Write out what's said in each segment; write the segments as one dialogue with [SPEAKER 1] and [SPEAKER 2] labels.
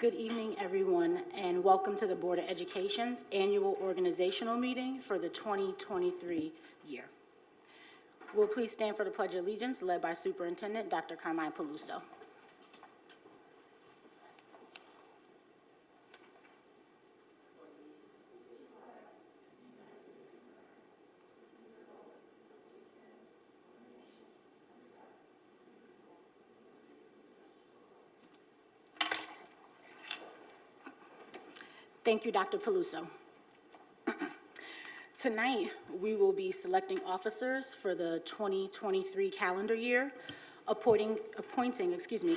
[SPEAKER 1] Good evening, everyone, and welcome to the Board of Education's annual organizational meeting for the 2023 year. Will please stand for the Pledge of Allegiance, led by Superintendent Dr. Carmine Peluso. Thank you, Dr. Peluso. Tonight, we will be selecting officers for the 2023 calendar year, appointing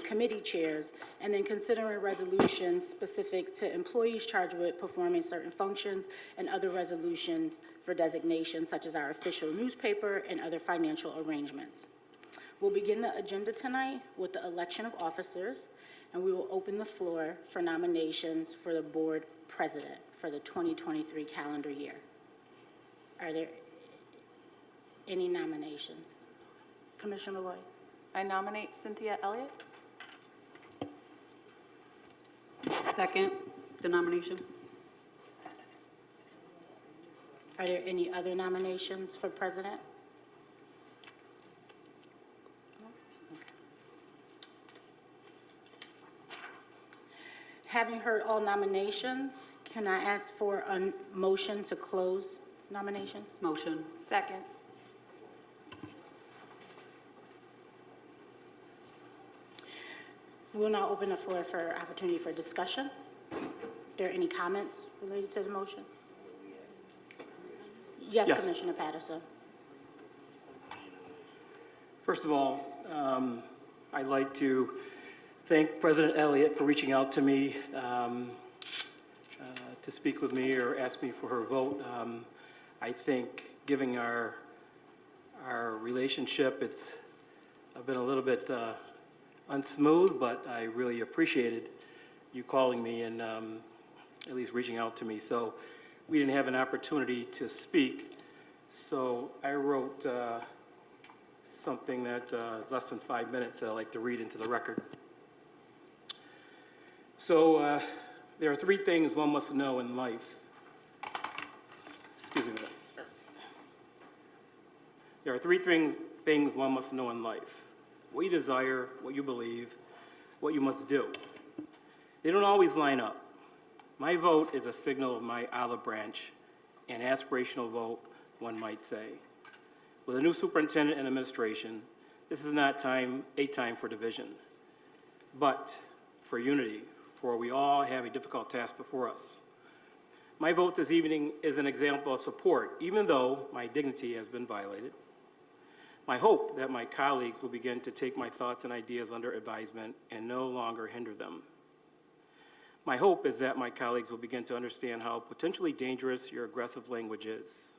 [SPEAKER 1] committee chairs, and then considering resolutions specific to employees charged with performing certain functions and other resolutions for designations such as our official newspaper and other financial arrangements. We'll begin the agenda tonight with the election of officers, and we will open the floor for nominations for the board president for the 2023 calendar year. Are there any nominations? Commissioner Lloyd?
[SPEAKER 2] I nominate Cynthia Elliott. Second the nomination.
[SPEAKER 1] Are there any other nominations for president? Having heard all nominations, can I ask for a motion to close nominations?
[SPEAKER 2] Motion. Second.
[SPEAKER 1] We'll now open the floor for opportunity for discussion. Are there any comments related to the motion? Yes. Commissioner Patterson.
[SPEAKER 3] First of all, I'd like to thank President Elliott for reaching out to me to speak with me or ask me for her vote. I think, given our relationship, it's been a little bit unsmooth, but I really appreciated you calling me and at least reaching out to me. So we didn't have an opportunity to speak, so I wrote something that less than 5 minutes that I'd like to read into the record. So there are three things one must know in life. Excuse me a minute. There are three things one must know in life: what you desire, what you believe, what you must do. They don't always line up. My vote is a signal of my olive branch, an aspirational vote, one might say. With a new superintendent and administration, this is not a time for division, but for unity, for we all have a difficult task before us. My vote this evening is an example of support, even though my dignity has been violated. My hope that my colleagues will begin to take my thoughts and ideas under advisement and no longer hinder them. My hope is that my colleagues will begin to understand how potentially dangerous your aggressive language is.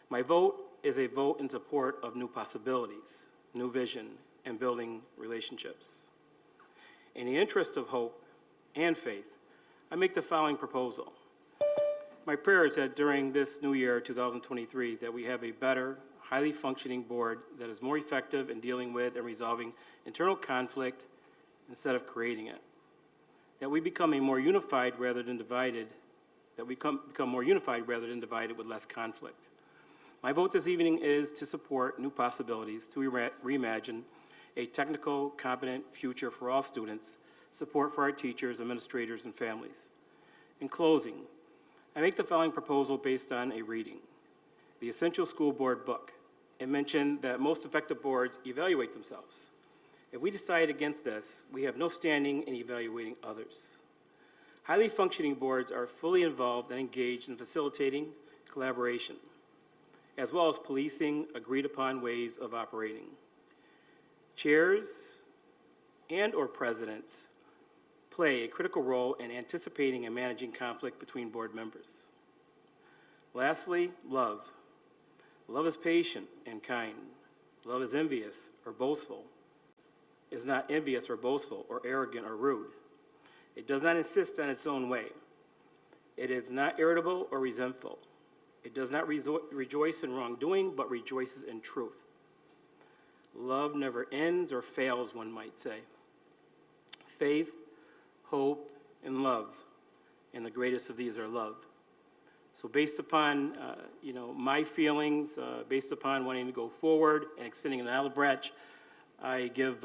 [SPEAKER 3] My vote is a vote in support of new possibilities, new vision, and building relationships. In the interest of hope and faith, I make the following proposal. My prayer is that during this new year, 2023, that we have a better, highly functioning board that is more effective in dealing with and resolving internal conflict instead of creating it. That we become more unified rather than divided, become more unified rather than divided with less conflict. My vote this evening is to support new possibilities, to reimagine a technical, competent future for all students, support for our teachers, administrators, and families. In closing, I make the following proposal based on a reading: the Essential School Board book. It mentioned that most effective boards evaluate themselves. If we decide against this, we have no standing in evaluating others. Highly functioning boards are fully involved and engaged in facilitating collaboration, as well as policing agreed upon ways of operating. Chairs and/or presidents play a critical role in anticipating and managing conflict between board members. Lastly, love. Love is patient and kind. Love is envious or boastful. Is not envious or boastful or arrogant or rude. It does not insist on its own way. It is not irritable or resentful. It does not rejoice in wrongdoing, but rejoices in truth. Love never ends or fails, one might say. Faith, hope, and love, and the greatest of these are love. So based upon, my feelings, based upon wanting to go forward and extending an olive branch, I give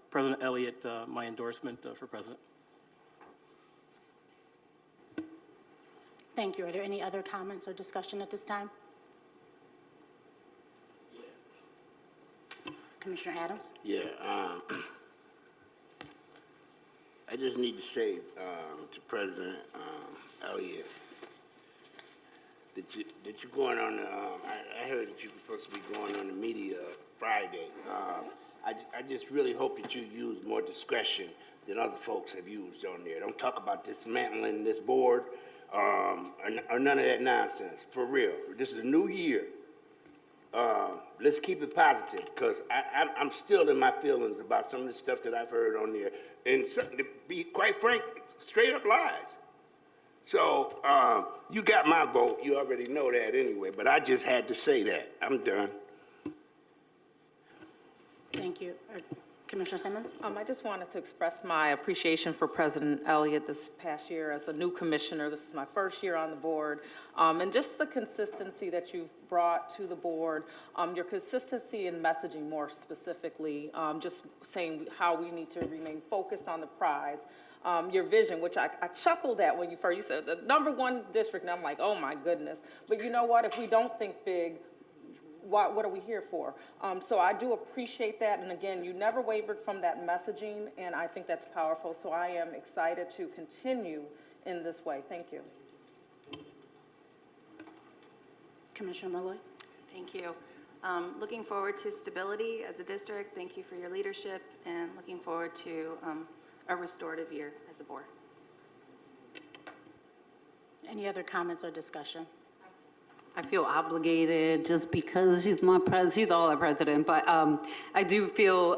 [SPEAKER 3] President Elliott my endorsement for president.
[SPEAKER 1] Thank you. Are there any other comments or discussion at this time? Commissioner Adams?
[SPEAKER 4] Yeah, I just need to say to President Elliott that you're going on. I heard that you were supposed to be going on the media Friday. I just really hope that you use more discretion than other folks have used on there. Don't talk about dismantling this board or none of that nonsense. For real, this is a new year. Let's keep it positive, because I'm still in my feelings about some of the stuff that I've heard on there, and to be quite frank, straight up lies. So you got my vote. You already know that anyway, but I just had to say that. I'm done.
[SPEAKER 1] Thank you. Commissioner Simmons?
[SPEAKER 5] I just wanted to express my appreciation for President Elliott this past year as a new commissioner. This is my first year on the board, and just the consistency that you've brought to the board, your consistency in messaging more specifically, just saying how we need to remain focused on the prize, your vision, which I chuckled at when you said the #1 district, and I'm like, oh my goodness. But you know what, if we don't think big, what are we here for? So I do appreciate that, and again, you never wavered from that messaging, and I think that's powerful. So I am excited to continue in this way. Thank you.
[SPEAKER 1] Commissioner Malloy?
[SPEAKER 2] Thank you. Looking forward to stability as a district. Thank you for your leadership, and looking forward to a restorative year as a board.
[SPEAKER 1] Any other comments or discussion?
[SPEAKER 6] I feel obligated just because she's she's all our president, but I do feel,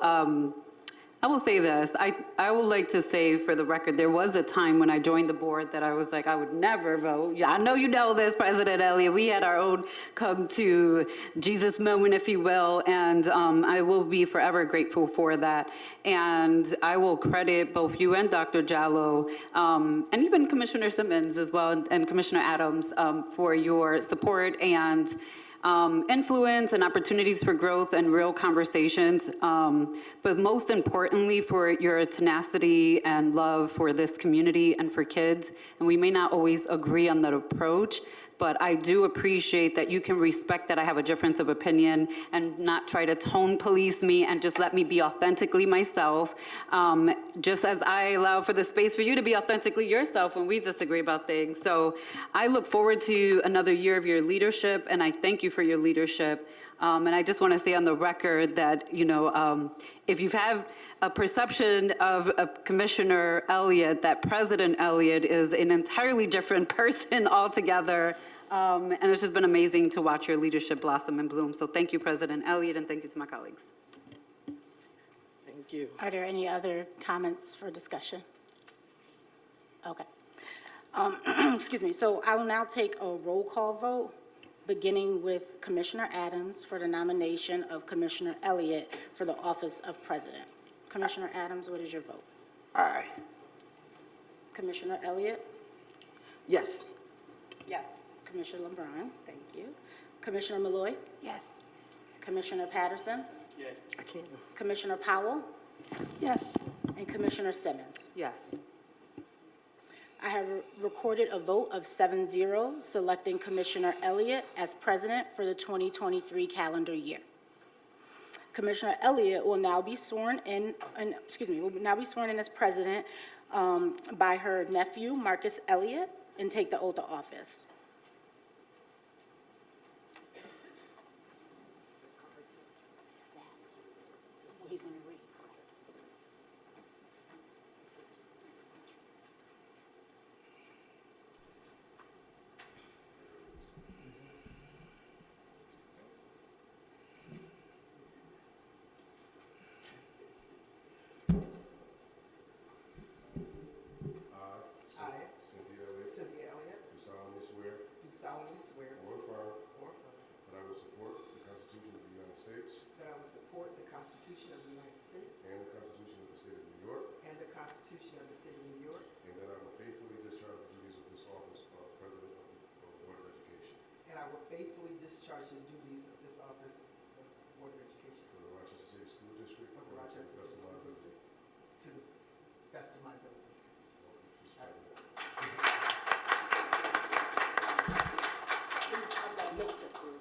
[SPEAKER 6] I will say this, I would like to say for the record, there was a time when I joined the board that I was like, I would never vote. Yeah, I know you know this, President Elliott. We had our own come to Jesus moment, if you will, and I will be forever grateful for that. And I will credit both you and Dr. Jallo, and even Commissioner Simmons as well, and Commissioner Adams, for your support and influence and opportunities for growth and real conversations, but most importantly for your tenacity and love for this community and for kids. And we may not always agree on that approach, but I do appreciate that you can respect that I have a difference of opinion and not try to tone police me and just let me be authentically myself, just as I allow for the space for you to be authentically yourself when we disagree about things. So I look forward to another year of your leadership, and I thank you for your leadership. And I just want to say on the record that, if you've had a perception of Commissioner Elliott, that President Elliott is an entirely different person altogether. And it's just been amazing to watch your leadership blossom and bloom. So thank you, President Elliott, and thank you to my colleagues.
[SPEAKER 7] Thank you.
[SPEAKER 1] Are there any other comments for discussion? Okay. Excuse me. So I will now take a roll call vote, beginning with Commissioner Adams for the nomination of Commissioner Elliott for the office of president. Commissioner Adams, what is your vote?
[SPEAKER 4] Aye.
[SPEAKER 1] Commissioner Elliott?
[SPEAKER 7] Yes.
[SPEAKER 5] Yes.
[SPEAKER 1] Commissioner LeBron, thank you. Commissioner Malloy?
[SPEAKER 2] Yes.
[SPEAKER 1] Commissioner Patterson?
[SPEAKER 7] I can't.
[SPEAKER 1] Commissioner Powell?
[SPEAKER 2] Yes.
[SPEAKER 1] And Commissioner Simmons?
[SPEAKER 5] Yes.
[SPEAKER 1] I have recorded a vote of 7-0, selecting Commissioner Elliott as president for the 2023 calendar year. Commissioner Elliott will now be sworn in, as president by her nephew, Marcus Elliott, and take the oath of office. He's going to read.
[SPEAKER 7] Cynthia Elliott,
[SPEAKER 8] Do solemnly swear
[SPEAKER 7] do solemnly swear
[SPEAKER 8] or affirm
[SPEAKER 7] or affirm
[SPEAKER 8] that I will support the Constitution of the United States
[SPEAKER 7] that I will support the Constitution of the United States
[SPEAKER 8] and the Constitution of the State of New York,
[SPEAKER 7] and the Constitution of the State of New York,
[SPEAKER 8] and that I will faithfully discharge the duties of this office of President of the Board of Education
[SPEAKER 7] and I will faithfully discharge the duties of this office of Board of Education
[SPEAKER 8] for the Rochester City School District
[SPEAKER 7] of the
[SPEAKER 8] according to
[SPEAKER 7] Rochester
[SPEAKER 8] the
[SPEAKER 7] City
[SPEAKER 8] best of my
[SPEAKER 7] School
[SPEAKER 8] ability.
[SPEAKER 7] District to the best of my ability.
[SPEAKER 8] Welcome, Mr. President.
[SPEAKER 7] I've got notes up here.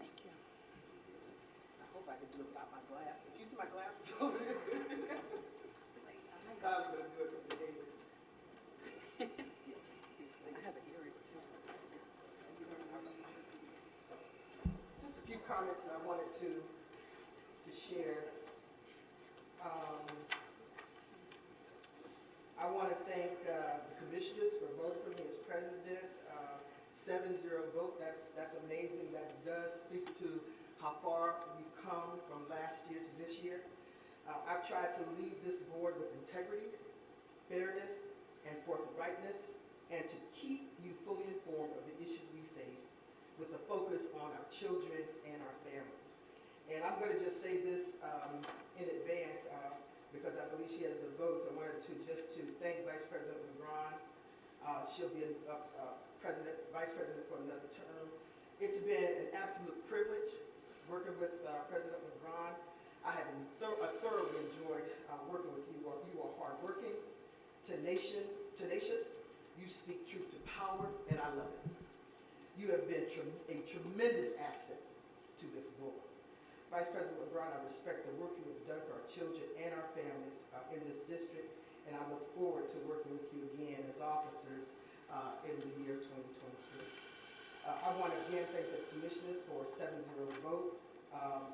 [SPEAKER 1] Thank you.
[SPEAKER 7] I hope I can do it without my glasses. You see my glasses over there? I thought I was gonna do it from the days. I have an earring too. Just a few comments that I wanted to share. I want to thank the commissioners for voting for me as president. 7-0 vote, that's amazing. That does speak to how far we've come from last year to this year. I've tried to lead this board with integrity, fairness, and forthrightness, and to keep you fully informed of the issues we face with a focus on our children and our families. And I'm going to just say this in advance because I believe she has the votes. I wanted to thank Vice President LeBron. She'll be Vice President for another term. It's been an absolute privilege working with President LeBron. I have thoroughly enjoyed working with you. You are hardworking, tenacious. You speak truth to power, and I love it. You have been a tremendous asset to this board. Vice President LeBron, I respect the work you have done for our children and our families in this district, and I look forward to working with you again as officers in the year 2023. I want to again thank the commissioners for a 7-0 vote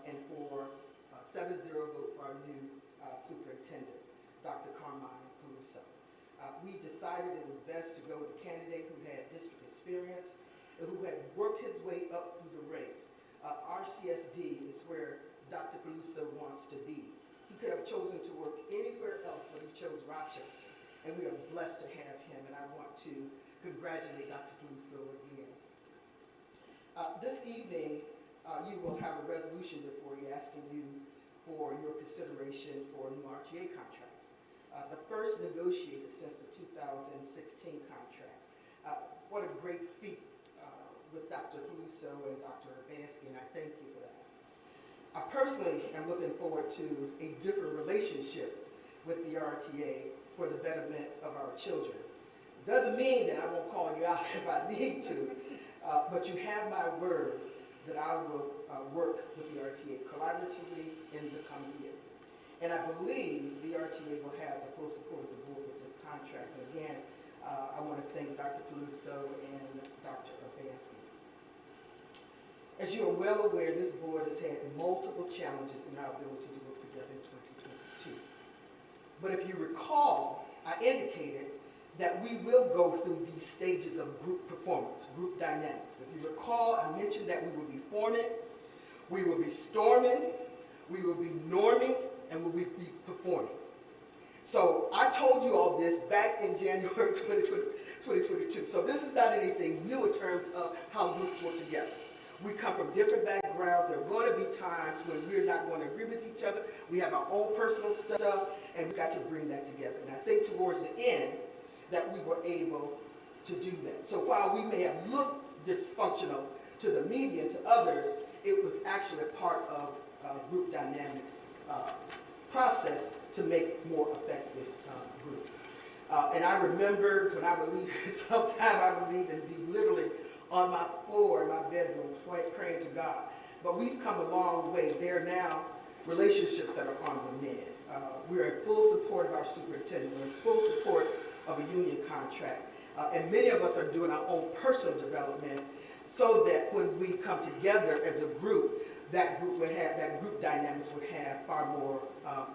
[SPEAKER 7] and for a 7-0 vote for our new superintendent, Dr. Carmine Caruso. We decided it was best to go with a candidate who had district experience and who had worked his way up through the ranks. RCSD is where Dr. Caruso wants to be. He could have chosen to work anywhere else, but he chose Rochester, and we are blessed to have him, and I want to congratulate Dr. Caruso again. This evening, you will have a resolution before you asking you for your consideration for a new RTA contract. The first negotiated since the 2016 contract. What a great feat with Dr. Caruso and Dr. Urbanski, and I thank you for that. I personally am looking forward to a different relationship with the RTA for the betterment of our children. It doesn't mean that I won't call you out if I need to, but you have my word that I will work with the RTA collaboratively in the coming year. And I believe the RTA will have the full support of the board with this contract. And again, I want to thank Dr. Caruso and Dr. Urbanski. As you are well aware, this board has had multiple challenges in our ability to work together in 2022. But if you recall, I indicated that we will go through these stages of group performance, group dynamics. If you recall, I mentioned that we will be forming, we will be storming, we will be norming, and we will be performing. So I told you all this back in January 2022. So this is not anything new in terms of how groups work together. We come from different backgrounds. There are going to be times when we're not going to agree with each other. We have our own personal stuff, and we've got to bring that together. And I think towards the end that we were able to do that. So while we may have looked dysfunctional to the media and to others, it was actually part of a group dynamic process to make more effective groups. And I remember when I would leave, sometime I would leave and be literally on my floor in my bedroom praying to God. But we've come a long way. There are now relationships that are on the mend. We're in full support of our superintendent. We're in full support of a union contract. And many of us are doing our own personal development so that when we come together as a group, that group dynamics would have far more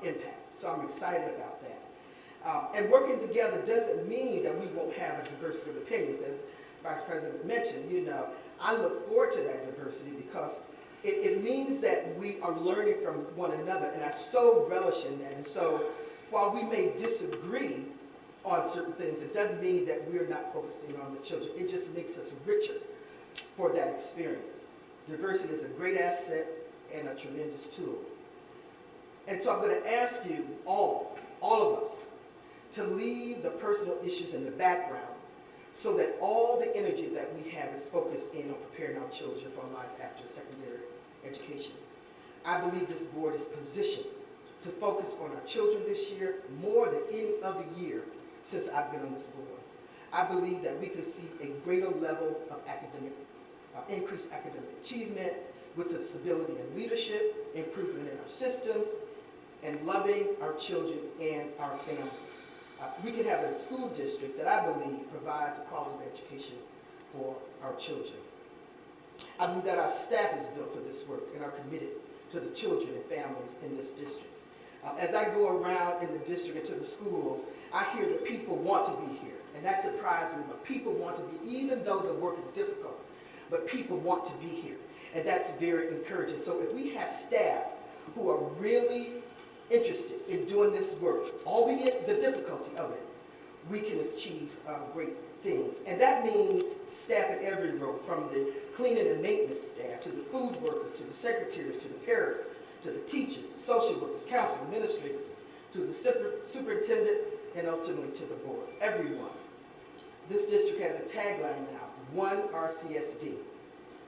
[SPEAKER 7] impact. So I'm excited about that. And working together doesn't mean that we won't have a diversity of opinions. As Vice President mentioned, you know, I look forward to that diversity because it means that we are learning from one another, and I so relish in that. And so while we may disagree on certain things, it doesn't mean that we're not focusing on the children. It just makes us richer for that experience. Diversity is a great asset and a tremendous tool. And so I'm going to ask you all of us, to leave the personal issues in the background so that all the energy that we have is focused in on preparing our children for life after secondary education. I believe this board is positioned to focus on our children this year more than any other year since I've been on this board. I believe that we can see a greater level of increased academic achievement with the stability and leadership, improvement in our systems, and loving our children and our families. We can have a school district that I believe provides a quality of education for our children. I believe that our staff is built for this work and are committed to the children and families in this district. As I go around in the district and to the schools, I hear that people want to be here, and that surprises me, but people want to be, even though the work is difficult, but people want to be here, and that's very encouraging. So if we have staff who are really interested in doing this work, albeit the difficulty of it, we can achieve great things. And that means staff in every role, from the cleaning and maintenance staff, to the food workers, to the secretaries, to the parents, to the teachers, the social workers, council administrators, to the superintendent, and ultimately to the board, everyone. This district has a tagline now, one RCSD.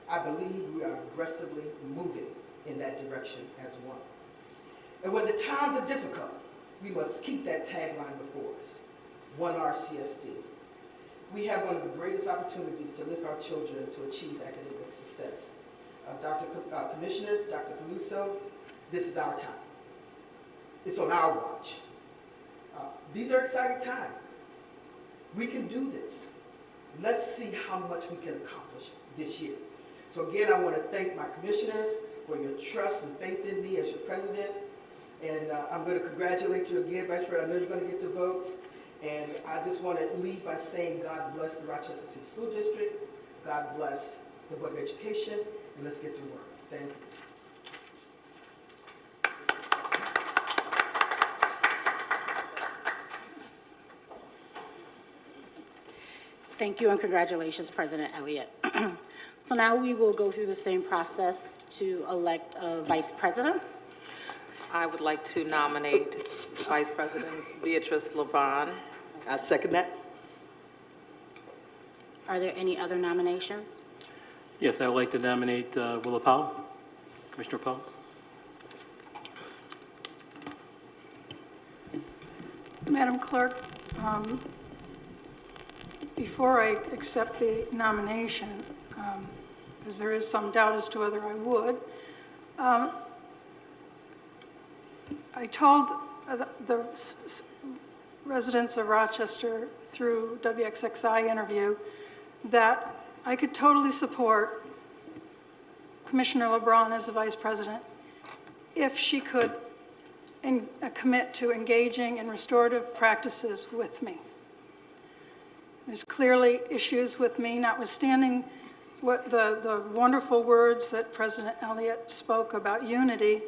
[SPEAKER 7] I believe we are aggressively moving in that direction as one. And when the times are difficult, we must keep that tagline before us, one RCSD. We have one of the greatest opportunities to lift our children to achieve academic success. Commissioners, Dr. Peluso, this is our time. It's on our watch. These are exciting times. We can do this. Let's see how much we can accomplish this year. So again, I want to thank my commissioners for your trust and faith in me as your president. And I'm going to congratulate you again, Vice President. I know you're going to get the votes. And I just want to leave by saying God bless the Rochester City School District. God bless the Board of Education. And let's get to work. Thank you.
[SPEAKER 1] Thank you and congratulations, President Elliott. So now we will go through the same process to elect a vice president.
[SPEAKER 5] I would like to nominate Vice President Beatrice LeBron.
[SPEAKER 7] I second that.
[SPEAKER 1] Are there any other nominations?
[SPEAKER 3] Yes, I would like to nominate Willa Powell, Commissioner Powell.
[SPEAKER 9] Madam Clerk, before I accept the nomination, because there is some doubt as to whether I would, I told the residents of Rochester through WXXI interview that I could totally support Commissioner LeBron as the vice president if she could commit to engaging in restorative practices with me. There's clearly issues with me, notwithstanding what the wonderful words that President Elliott spoke about unity.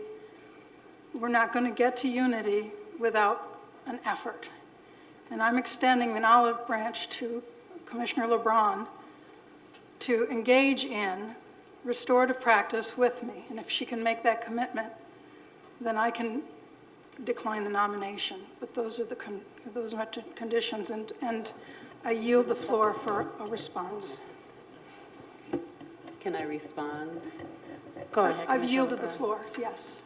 [SPEAKER 9] We're not going to get to unity without an effort. And I'm extending an olive branch to Commissioner LeBron to engage in restorative practice with me. And if she can make that commitment, then I can decline the nomination. But those are the conditions, and I yield the floor for a response.
[SPEAKER 6] Can I respond?
[SPEAKER 1] Go ahead,
[SPEAKER 9] I've
[SPEAKER 1] Commissioner
[SPEAKER 9] yielded the
[SPEAKER 1] LeBron.
[SPEAKER 9] floor, yes.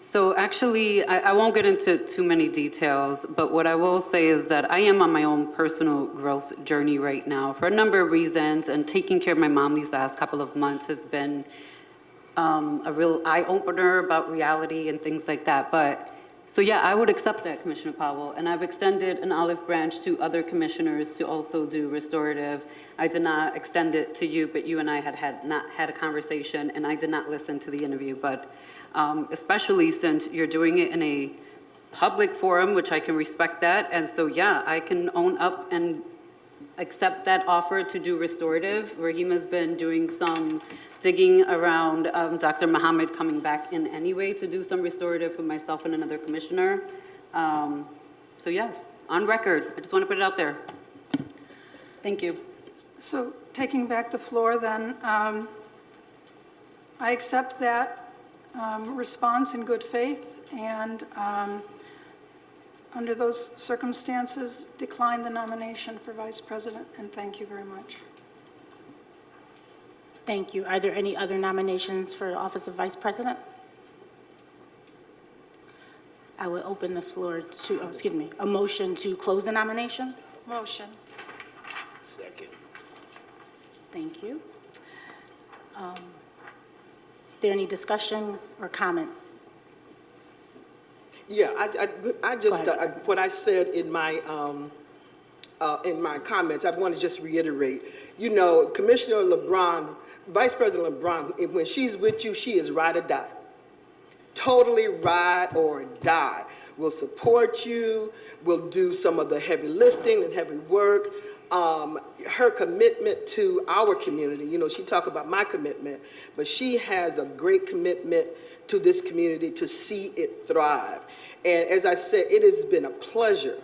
[SPEAKER 6] So actually, I won't get into too many details, but what I will say is that I am on my own personal growth journey right now for a number of reasons, and taking care of my mom these last couple of months has been a real eye-opener about reality and things like that. But so yeah, I would accept that, Commissioner Powell, and I've extended an olive branch to other commissioners to also do restorative. I did not extend it to you, but you and I had not had a conversation, and I did not listen to the interview. But especially since you're doing it in a public forum, which I can respect that, and so yeah, I can own up and accept that offer to do restorative. Raheem has been doing some digging around Dr. Muhammad coming back in anyway to do some restorative with myself and another commissioner. So yes, on record, I just want to put it out there. Thank you.
[SPEAKER 9] So taking back the floor then, I accept that response in good faith and under those circumstances, decline the nomination for vice president, and thank you very much.
[SPEAKER 1] Thank you. Are there any other nominations for the office of vice president? I will open the floor to, a motion to close the nomination.
[SPEAKER 2] Motion.
[SPEAKER 4] Second.
[SPEAKER 1] Thank you. Is there any discussion or comments?
[SPEAKER 7] Yeah, I just,
[SPEAKER 1] Go ahead.
[SPEAKER 7] what I said in my comments, I want to just reiterate. You know, Commissioner LeBron, Vice President LeBron, when she's with you, she is ride or die. Totally ride or die. We'll support you, we'll do some of the heavy lifting and heavy work. Her commitment to our community, you know, she talked about my commitment, but she has a great commitment to this community to see it thrive. And as I said, it has been a pleasure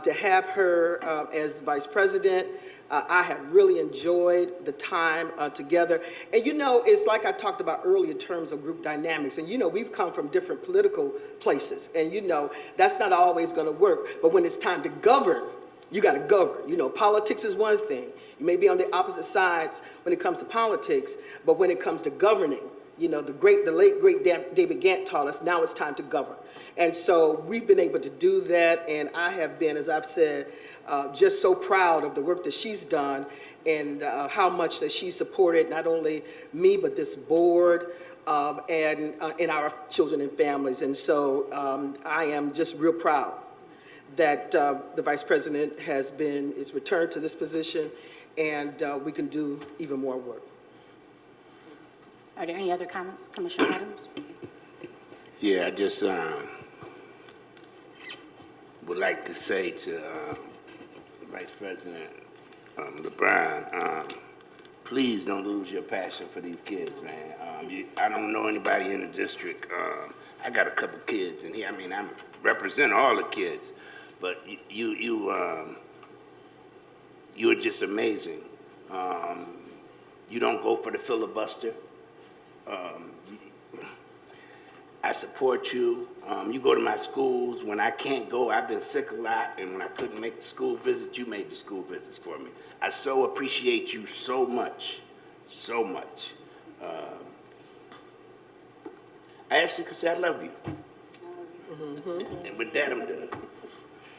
[SPEAKER 7] to have her as vice president. I have really enjoyed the time together. And you know, it's like I talked about earlier in terms of group dynamics. And you know, we've come from different political places. And you know, that's not always going to work. But when it's time to govern, you got to govern. You know, politics is one thing. You may be on the opposite sides when it comes to politics, but when it comes to governing, you know, the late, great David Gant taught us, now it's time to govern. And so we've been able to do that, and I have been, as I've said, just so proud of the work that she's done and how much that she supported not only me, but this board and our children and families. And so I am just real proud that the vice president is returned to this position, and we can do even more work.
[SPEAKER 1] Are there any other comments? Commissioner Adams?
[SPEAKER 4] Yeah, I just would like to say to Vice President LeBron, please don't lose your passion for these kids, man. I don't know anybody in the district. I got a couple kids in here. I mean, I represent all the kids, but you're just amazing. You don't go for the filibuster. I support you. You go to my schools. When I can't go, I've been sick a lot, and when I couldn't make the school visits, you made the school visits for me. I so appreciate you so much, so much. I actually could say I love you. And with that, I'm done.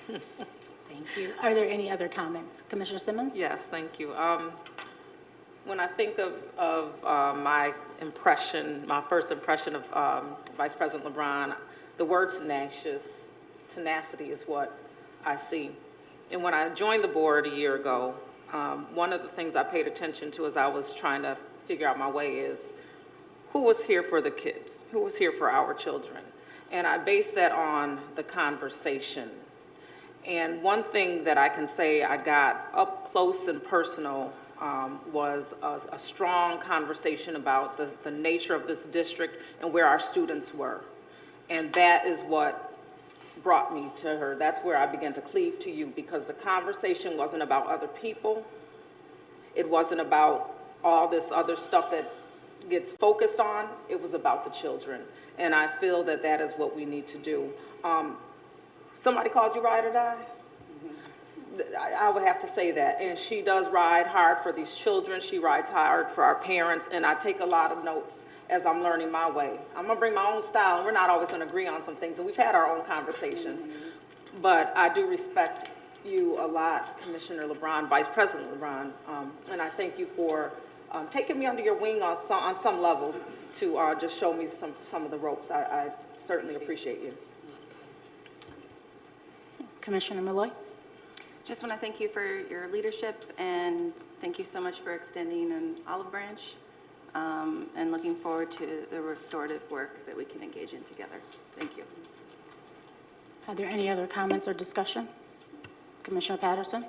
[SPEAKER 1] Thank you. Are there any other comments? Commissioner Simmons?
[SPEAKER 5] Yes, thank you. When I think of my first impression of Vice President LeBron, the word tenacity is what I see. And when I joined the board a year ago, one of the things I paid attention to as I was trying to figure out my way is who was here for the kids, who was here for our children. And I based that on the conversation. And one thing that I can say I got up close and personal was a strong conversation about the nature of this district and where our students were. And that is what brought me to her. That's where I began to cleave to you, because the conversation wasn't about other people. It wasn't about all this other stuff that gets focused on. It was about the children. And I feel that that is what we need to do. Somebody called you ride or die? I would have to say that. And she does ride hard for these children. She rides hard for our parents. And I take a lot of notes as I'm learning my way. I'm going to bring my own style, and we're not always going to agree on some things. And we've had our own conversations. But I do respect you a lot, Commissioner LeBron, Vice President LeBron. And I thank you for taking me under your wing on some levels to just show me some of the ropes. I certainly appreciate you.
[SPEAKER 1] Commissioner Malloy?
[SPEAKER 2] Just want to thank you for your leadership, and thank you so much for extending an olive branch, and looking forward to the restorative work that we can engage in together. Thank you.
[SPEAKER 1] Are there any other comments or discussion? Commissioner Patterson?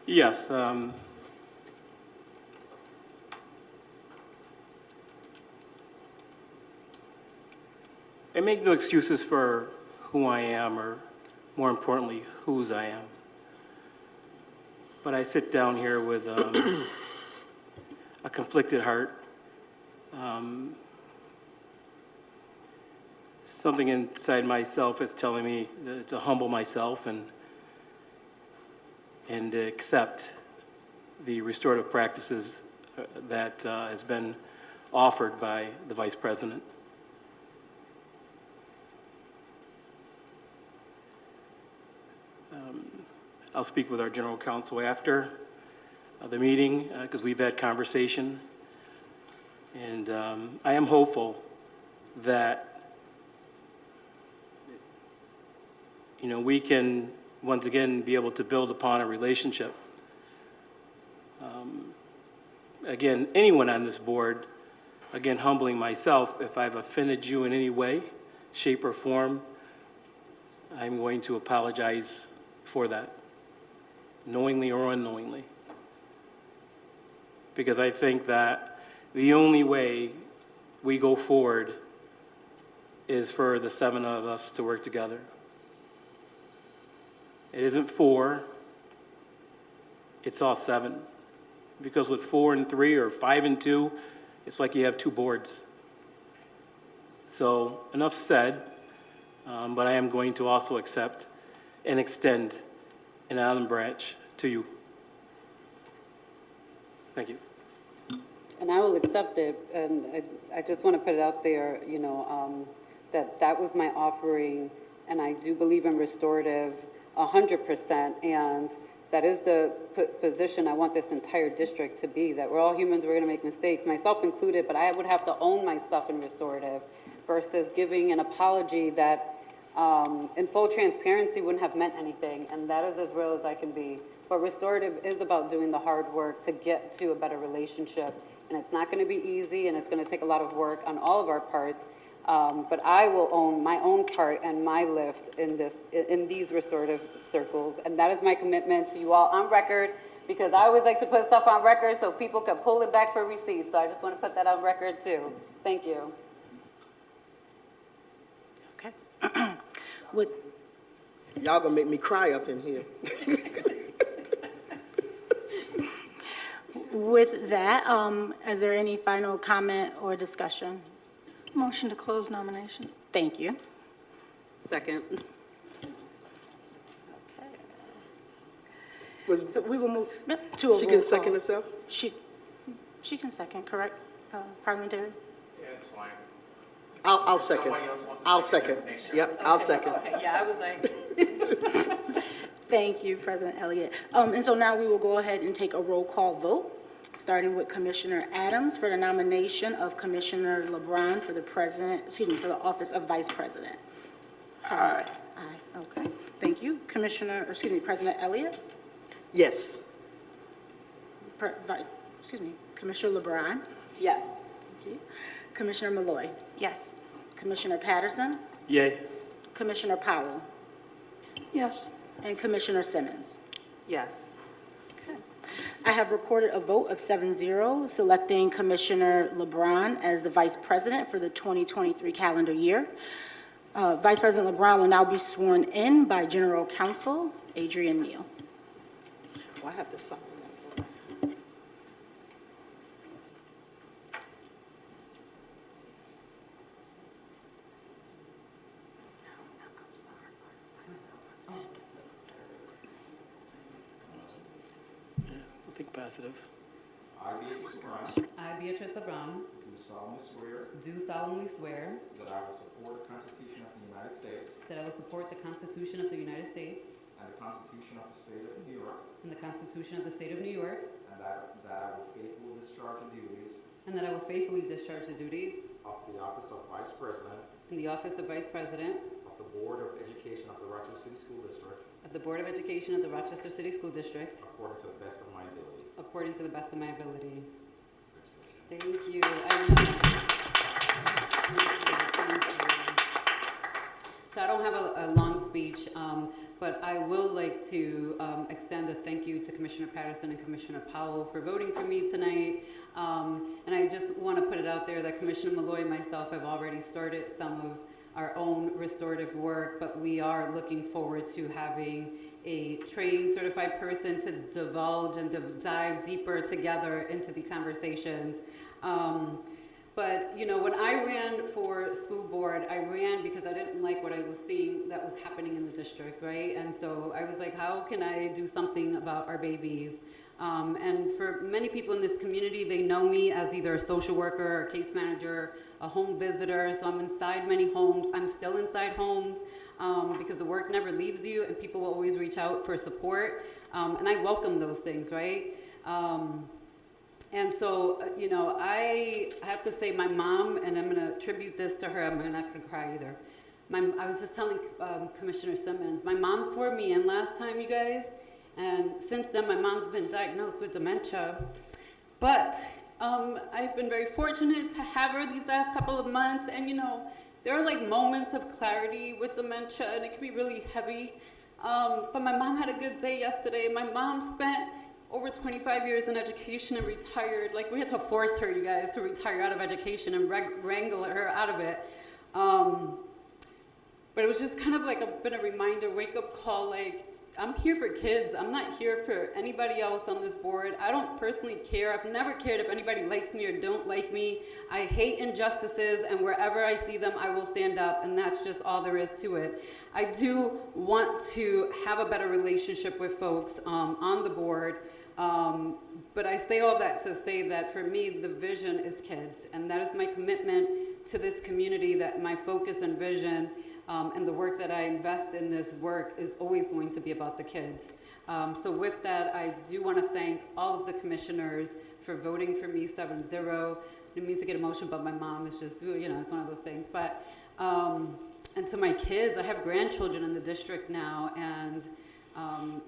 [SPEAKER 3] Yes. I make no excuses for who I am, or more importantly, whose I am. but I sit down here with a conflicted heart. Something inside myself is telling me to humble myself and accept the restorative practices that has been offered by the Vice President. I'll speak with our General Counsel after the meeting because we've had conversation. And I am hopeful that, we can once again be able to build upon a relationship. Again, anyone on this board, again, humbling myself, if I've offended you in any way, shape, or form, I'm going to apologize for that, knowingly or unknowingly. Because I think that the only way we go forward is for the 7 of us to work together. It isn't 4, it's all 7. Because with 4 and 3 or 5 and 2, it's like you have 2 boards. So enough said, but I am going to also accept and extend an olive branch to you. Thank you.
[SPEAKER 6] And I will accept it, and I just want to put it out there, that was my offering, and I do believe in restorative 100%, and that is the position I want this entire district to be, that we're all humans, we're going to make mistakes, myself included, but I would have to own my stuff in restorative versus giving an apology that in full transparency wouldn't have meant anything, and that is as real as I can be. But restorative is about doing the hard work to get to a better relationship, and it's not going to be easy, and it's going to take a lot of work on all of our parts, but I will own my own part and my lift in these restorative circles, and that is my commitment to you all on record, because I always like to put stuff on record so people can pull it back for receipts, so I just want to put that on record too. Thank you.
[SPEAKER 1] Okay. With,
[SPEAKER 7] Y'all gonna make me cry up in here.
[SPEAKER 1] with that, is there any final comment or discussion?
[SPEAKER 9] Motion to close nomination.
[SPEAKER 1] Thank you.
[SPEAKER 6] Second.
[SPEAKER 7] Was,
[SPEAKER 1] So we will move to a roll
[SPEAKER 7] she can
[SPEAKER 1] call.
[SPEAKER 7] second herself?
[SPEAKER 1] She can second, correct, parliamentary?
[SPEAKER 10] Yeah, it's fine.
[SPEAKER 7] I'll second.
[SPEAKER 10] Somebody else wants to
[SPEAKER 7] I'll
[SPEAKER 10] second
[SPEAKER 7] second.
[SPEAKER 10] it, make sure.
[SPEAKER 7] Yep, I'll second.
[SPEAKER 6] Okay, yeah, I was like.
[SPEAKER 1] Thank you, President Elliott. And so now we will go ahead and take a roll call vote, starting with Commissioner Adams for the nomination of Commissioner LeBron for the for the office of Vice President.
[SPEAKER 4] Aye.
[SPEAKER 1] Aye, okay. Thank you. President Elliott?
[SPEAKER 7] Yes.
[SPEAKER 1] Commissioner LeBron?
[SPEAKER 6] Yes.
[SPEAKER 1] Thank you. Commissioner Malloy?
[SPEAKER 2] Yes.
[SPEAKER 1] Commissioner Patterson?
[SPEAKER 3] Yay.
[SPEAKER 1] Commissioner Powell?
[SPEAKER 9] Yes.
[SPEAKER 1] And Commissioner Simmons?
[SPEAKER 5] Yes.
[SPEAKER 1] I have recorded a vote of 7-0, selecting Commissioner LeBron as the Vice President for the 2023 calendar year. Vice President LeBron will now be sworn in by General Counsel Adrian Neal.
[SPEAKER 7] Oh, I have to sign that.
[SPEAKER 3] Think positive.
[SPEAKER 10] I, Beatrice LeBron,
[SPEAKER 6] I, Beatrice LeBron,
[SPEAKER 10] do solemnly swear
[SPEAKER 6] do solemnly swear
[SPEAKER 10] that I will support the Constitution of the United States
[SPEAKER 6] that I will support the Constitution of the United States
[SPEAKER 10] and the Constitution of the State of New York,
[SPEAKER 6] and the Constitution of the State of New York,
[SPEAKER 10] and that I will faithfully discharge the duties
[SPEAKER 6] and that I will faithfully discharge the duties
[SPEAKER 10] of the office of Vice President
[SPEAKER 6] in the office of Vice President
[SPEAKER 10] of the Board of Education of the Rochester City School District
[SPEAKER 6] of the Board of Education of the Rochester City School District
[SPEAKER 10] according to the best of my ability.
[SPEAKER 6] according to the best of my ability.
[SPEAKER 10] Congratulations.
[SPEAKER 6] Thank you. So I don't have a long speech, but I will like to extend a thank you to Commissioner Patterson and Commissioner Powell for voting for me tonight. And I just want to put it out there that Commissioner Malloy and myself have already started some of our own restorative work, but we are looking forward to having a trained, certified person to divulge and to dive deeper together into the conversations. But, you know, when I ran for school board, I ran because I didn't like what I was seeing that was happening in the district, right? And so I was like, how can I do something about our babies? And for many people in this community, they know me as either a social worker, a case manager, a home visitor. So I'm inside many homes. I'm still inside homes because the work never leaves you and people will always reach out for support. And I welcome those things, right? And so, you know, I have to say my mom, and I'm going to attribute this to her, I'm not going to cry either. I was just telling Commissioner Simmons, my mom swore me in last time, you guys, and since then my mom's been diagnosed with dementia. But I've been very fortunate to have her these last couple of months, and you know, there are like moments of clarity with dementia, and it can be really heavy. But my mom had a good day yesterday. My mom spent over 25 years in education and retired. Like, we had to force her, you guys, to retire out of education and wrangle her out of it. But it was just kind of like been a reminder, wake-up call, like, I'm here for kids. I'm not here for anybody else on this board. I don't personally care. I've never cared if anybody likes me or don't like me. I hate injustices, and wherever I see them, I will stand up, and that's just all there is to it. I do want to have a better relationship with folks on the board. But I say all that to say that for me, the vision is kids, and that is my commitment to this community, that my focus and vision and the work that I invest in this work is always going to be about the kids. So with that, I do want to thank all of the commissioners for voting for me 7-0. I didn't mean to get emotional, but my mom is just, you know, it's one of those things. But, and to my kids, I have grandchildren in the district now, and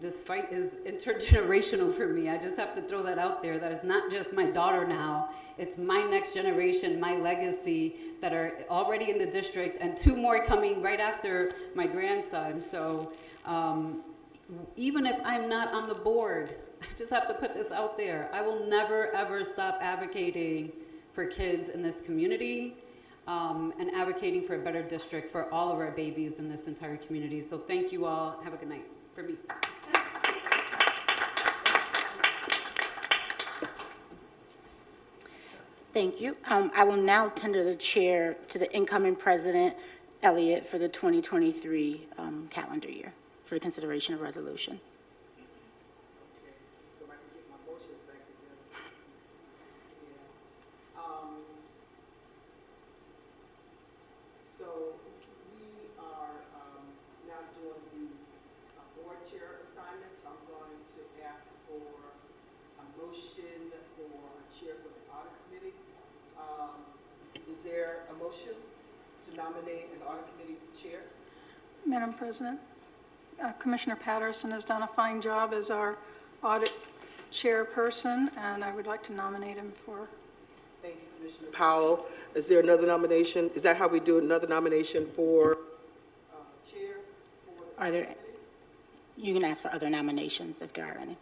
[SPEAKER 6] this fight is intergenerational for me. I just have to throw that out there. That is not just my daughter now. It's my next generation, my legacy, that are already in the district, and 2 more coming right after my grandson. So even if I'm not on the board, I just have to put this out there. I will never, ever stop advocating for kids in this community and advocating for a better district for all of our babies in this entire community. So thank you all. Have a good night. For me.
[SPEAKER 1] Thank you. I will now tender the chair to the incoming President, Elliott, for the 2023 calendar year for consideration of resolutions.
[SPEAKER 7] So I can get my motions back together. Yeah. So we are now doing the board chair assignments. I'm going to ask for a motion for a chair for the audit committee. Is there a motion to nominate an audit committee chair?
[SPEAKER 9] Madam President, Commissioner Patterson has done a fine job as our audit chairperson, and I would like to nominate him for.
[SPEAKER 7] Thank you, Commissioner Powell. Is there another nomination? Is that how we do it? Another nomination for chair?
[SPEAKER 1] Are there, you can ask for other nominations if there are any.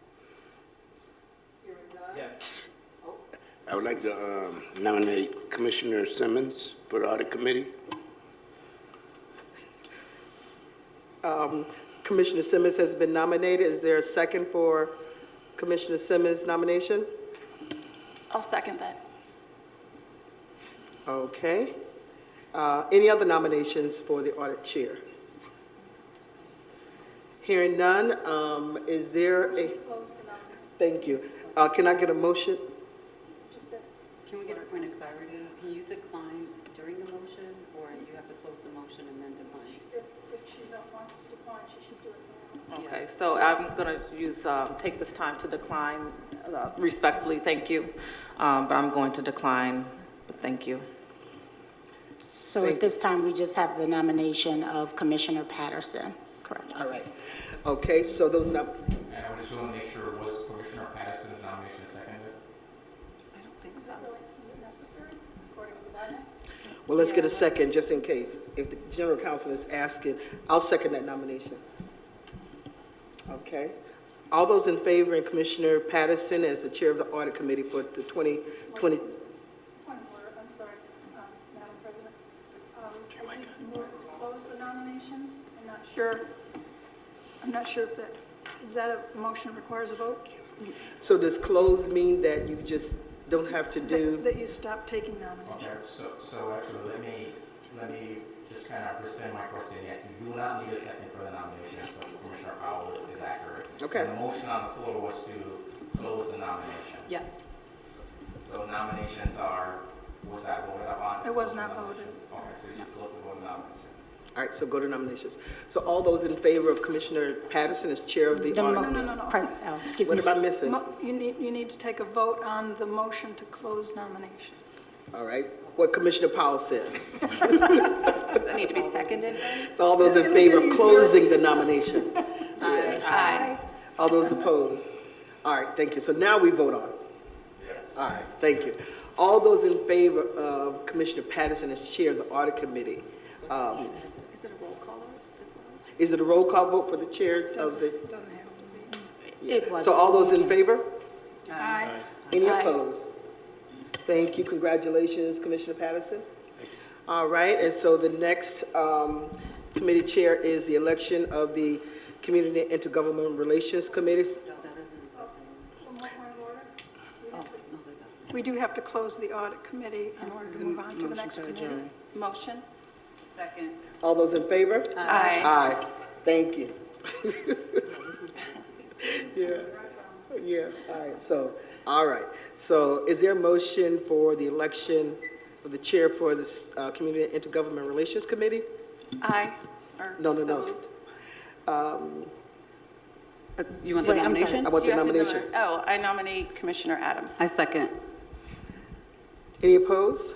[SPEAKER 7] Hearing none?
[SPEAKER 10] Yeah.
[SPEAKER 4] I would like to nominate Commissioner Simmons for the audit committee.
[SPEAKER 7] Commissioner Simmons has been nominated. Is there a second for Commissioner Simmons' nomination?
[SPEAKER 2] I'll second that.
[SPEAKER 7] Okay. Any other nominations for the audit chair? Hearing none, is there a, thank you. Can I get a motion?
[SPEAKER 6] Can we get a point of clarity? Can you decline during the motion, or you have to close the motion and then decline?
[SPEAKER 9] If she wants to decline, she should do it now.
[SPEAKER 5] Okay, so I'm going to use, take this time to decline respectfully, thank you. But I'm going to decline, but thank you.
[SPEAKER 1] So at this time, we just have the nomination of Commissioner Patterson, correct?
[SPEAKER 7] All right. Okay, so those
[SPEAKER 10] And I would just want to make sure, was Commissioner Patterson's nomination seconded?
[SPEAKER 2] I don't think so.
[SPEAKER 9] Is it necessary according to the bylaws?
[SPEAKER 7] well, let's get a second, just in case. If the General Counsel is asking, I'll second that nomination. Okay. All those in favor of Commissioner Patterson as the chair of the audit committee for the 2020.
[SPEAKER 9] Point of order, I'm sorry, Madam President. I did move to close the nominations. I'm not sure I'm not sure if that, is that a motion requires a vote?
[SPEAKER 7] So does close mean that you just don't have to do?
[SPEAKER 9] That you stop taking nominations?
[SPEAKER 10] Okay, so actually, let me just kind of present my question. Yes, you do not need a second for the nomination, so Commissioner Powell is accurate.
[SPEAKER 7] Okay.
[SPEAKER 10] The motion on the floor was to close the nomination.
[SPEAKER 6] Yes.
[SPEAKER 10] So nominations was that voted upon?
[SPEAKER 9] It was not voted.
[SPEAKER 10] Okay, so you should close the vote on nominations.
[SPEAKER 7] All right, so go to nominations. So all those in favor of Commissioner Patterson as chair of the audit committee?
[SPEAKER 9] No.
[SPEAKER 1] Excuse
[SPEAKER 7] What
[SPEAKER 1] me.
[SPEAKER 7] am I missing?
[SPEAKER 9] You need to take a vote on the motion to close nomination.
[SPEAKER 7] All right, what Commissioner Powell said.
[SPEAKER 2] Does that need to be seconded then?
[SPEAKER 7] So all those in favor of closing the nomination?
[SPEAKER 2] Aye.
[SPEAKER 7] All those opposed? All right, thank you. So now we vote on it. Yes. All right, thank you. All those in favor of Commissioner Patterson as chair of the audit committee?
[SPEAKER 2] Is it a roll call as well?
[SPEAKER 7] Is it a roll call vote for the chairs of the?
[SPEAKER 9] Doesn't have to be.
[SPEAKER 1] It was.
[SPEAKER 7] So all those in favor?
[SPEAKER 9] Aye.
[SPEAKER 7] Any
[SPEAKER 2] Aye.
[SPEAKER 7] opposed? Thank you. Congratulations, Commissioner Patterson. All right, and so the next committee chair is the election of the Community Intergovernmental Relations Committee.
[SPEAKER 9] We do have to close the audit committee in order to move on to the next committee.
[SPEAKER 2] Motion?
[SPEAKER 6] Second.
[SPEAKER 7] All those in favor?
[SPEAKER 2] Aye.
[SPEAKER 7] Aye. Thank you. Yeah, all right. So is there a motion for the election of the chair for this Community Intergovernmental Relations Committee?
[SPEAKER 2] Aye. Or
[SPEAKER 7] No.
[SPEAKER 2] so moved.
[SPEAKER 6] You want the
[SPEAKER 1] Wait, I'm sorry.
[SPEAKER 6] nomination?
[SPEAKER 7] I want
[SPEAKER 2] Do
[SPEAKER 7] the
[SPEAKER 2] you have to do
[SPEAKER 7] nomination.
[SPEAKER 2] it? Oh, I nominate Commissioner Adams.
[SPEAKER 6] I second.
[SPEAKER 7] Any opposed?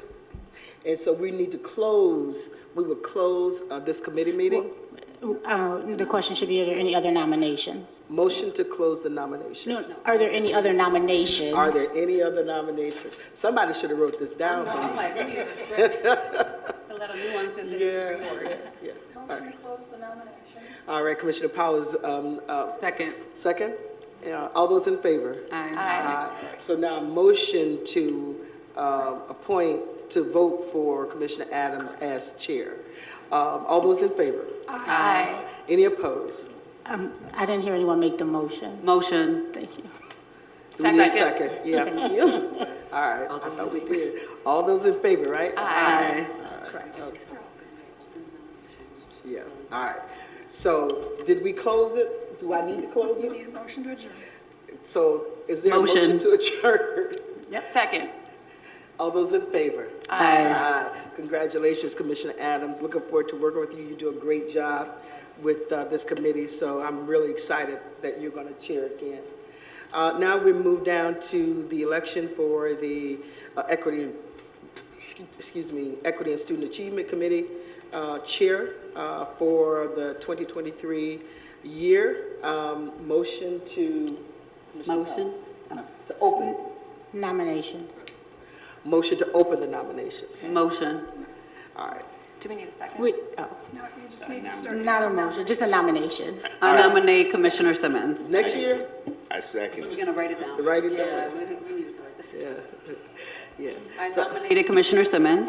[SPEAKER 7] And so we need to close, we will close this committee meeting.
[SPEAKER 1] The question should be, are there any other nominations?
[SPEAKER 7] Motion to close the nominations.
[SPEAKER 1] No, are there any other nominations?
[SPEAKER 7] Are there any other nominations? Somebody should have wrote this down for me.
[SPEAKER 6] I'm like, we need a script. A lot of nuances in
[SPEAKER 7] Yeah,
[SPEAKER 6] the
[SPEAKER 7] yeah.
[SPEAKER 9] Motion to close the nomination.
[SPEAKER 7] All right, Commissioner Powers,
[SPEAKER 6] Second.
[SPEAKER 7] second? All those in favor?
[SPEAKER 6] Aye.
[SPEAKER 7] Aye. So now motion to to vote for Commissioner Adams as chair. All those in favor?
[SPEAKER 2] Aye.
[SPEAKER 7] Any opposed?
[SPEAKER 1] I didn't hear anyone make the motion.
[SPEAKER 6] Motion.
[SPEAKER 1] Thank you.
[SPEAKER 7] Do we need a
[SPEAKER 2] Second.
[SPEAKER 7] second? Yeah,
[SPEAKER 1] Thank you.
[SPEAKER 7] all right, I thought we did. All those in favor, right?
[SPEAKER 6] Aye.
[SPEAKER 7] Okay. Yeah, all right. So did we close it? Do I need to close
[SPEAKER 9] You
[SPEAKER 7] it?
[SPEAKER 9] need a motion to adjourn.
[SPEAKER 7] So is there a motion
[SPEAKER 6] Motion.
[SPEAKER 7] to adjourn?
[SPEAKER 2] Second.
[SPEAKER 7] All those in favor?
[SPEAKER 6] Aye.
[SPEAKER 7] Aye. Congratulations, Commissioner Adams. Looking forward to working with you. You do a great job with this committee, so I'm really excited that you're going to chair again. Now we move down to the election for the Equity and Student Achievement Committee Chair for the 2023 year. Motion to...
[SPEAKER 6] Motion.
[SPEAKER 7] To open.
[SPEAKER 1] Nominations.
[SPEAKER 7] Motion to open the nominations.
[SPEAKER 6] Motion.
[SPEAKER 7] All right.
[SPEAKER 2] Do we need a second?
[SPEAKER 1] No,
[SPEAKER 9] You just need to start.
[SPEAKER 1] not a motion, just a nomination.
[SPEAKER 6] I nominate Commissioner Simmons.
[SPEAKER 7] Next year,
[SPEAKER 4] I second.
[SPEAKER 6] We're gonna write it down.
[SPEAKER 7] Write it down.
[SPEAKER 6] Yeah, we need to write this.
[SPEAKER 7] yeah.
[SPEAKER 6] I
[SPEAKER 7] So,
[SPEAKER 6] nominated Commissioner Simmons.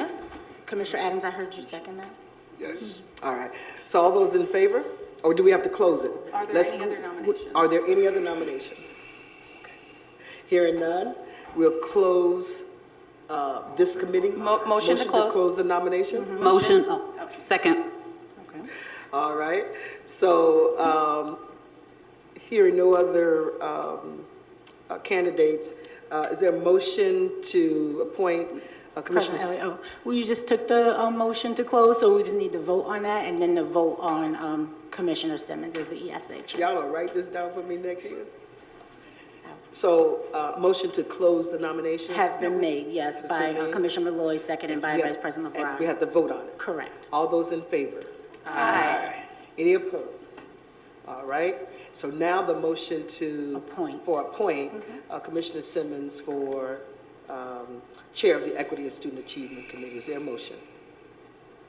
[SPEAKER 1] Commissioner Adams, I heard you second that.
[SPEAKER 4] Yes.
[SPEAKER 7] all right. So all those in favor? Or do we have to close it?
[SPEAKER 2] Are there
[SPEAKER 7] Let's
[SPEAKER 2] any
[SPEAKER 7] go-
[SPEAKER 2] other nominations?
[SPEAKER 7] Are there any other nominations? Hearing none, we'll close this committee.
[SPEAKER 2] Motion to close.
[SPEAKER 7] to close the nomination?
[SPEAKER 6] Motion. Second.
[SPEAKER 7] All right. So hearing no other candidates, is there a motion to appoint Commissioner?
[SPEAKER 1] President Elliott, well, you just took the motion to close, so we just need to vote on that, and then the vote on Commissioner Simmons as the ESA chair.
[SPEAKER 7] Y'all will write this down for me next year? So, motion to close the nomination?
[SPEAKER 1] Has been made, yes,
[SPEAKER 7] It's
[SPEAKER 1] by
[SPEAKER 7] been made?
[SPEAKER 1] Commissioner Malloy, seconded by
[SPEAKER 7] We have-
[SPEAKER 1] Vice President
[SPEAKER 7] and
[SPEAKER 1] LeBron.
[SPEAKER 7] we have to vote on it.
[SPEAKER 1] Correct.
[SPEAKER 7] All those in favor?
[SPEAKER 2] Aye.
[SPEAKER 7] Any opposed? All right, so now the motion to...
[SPEAKER 1] Appoint.
[SPEAKER 7] Commissioner Simmons for Chair of the Equity and Student Achievement Committee. Is there a motion?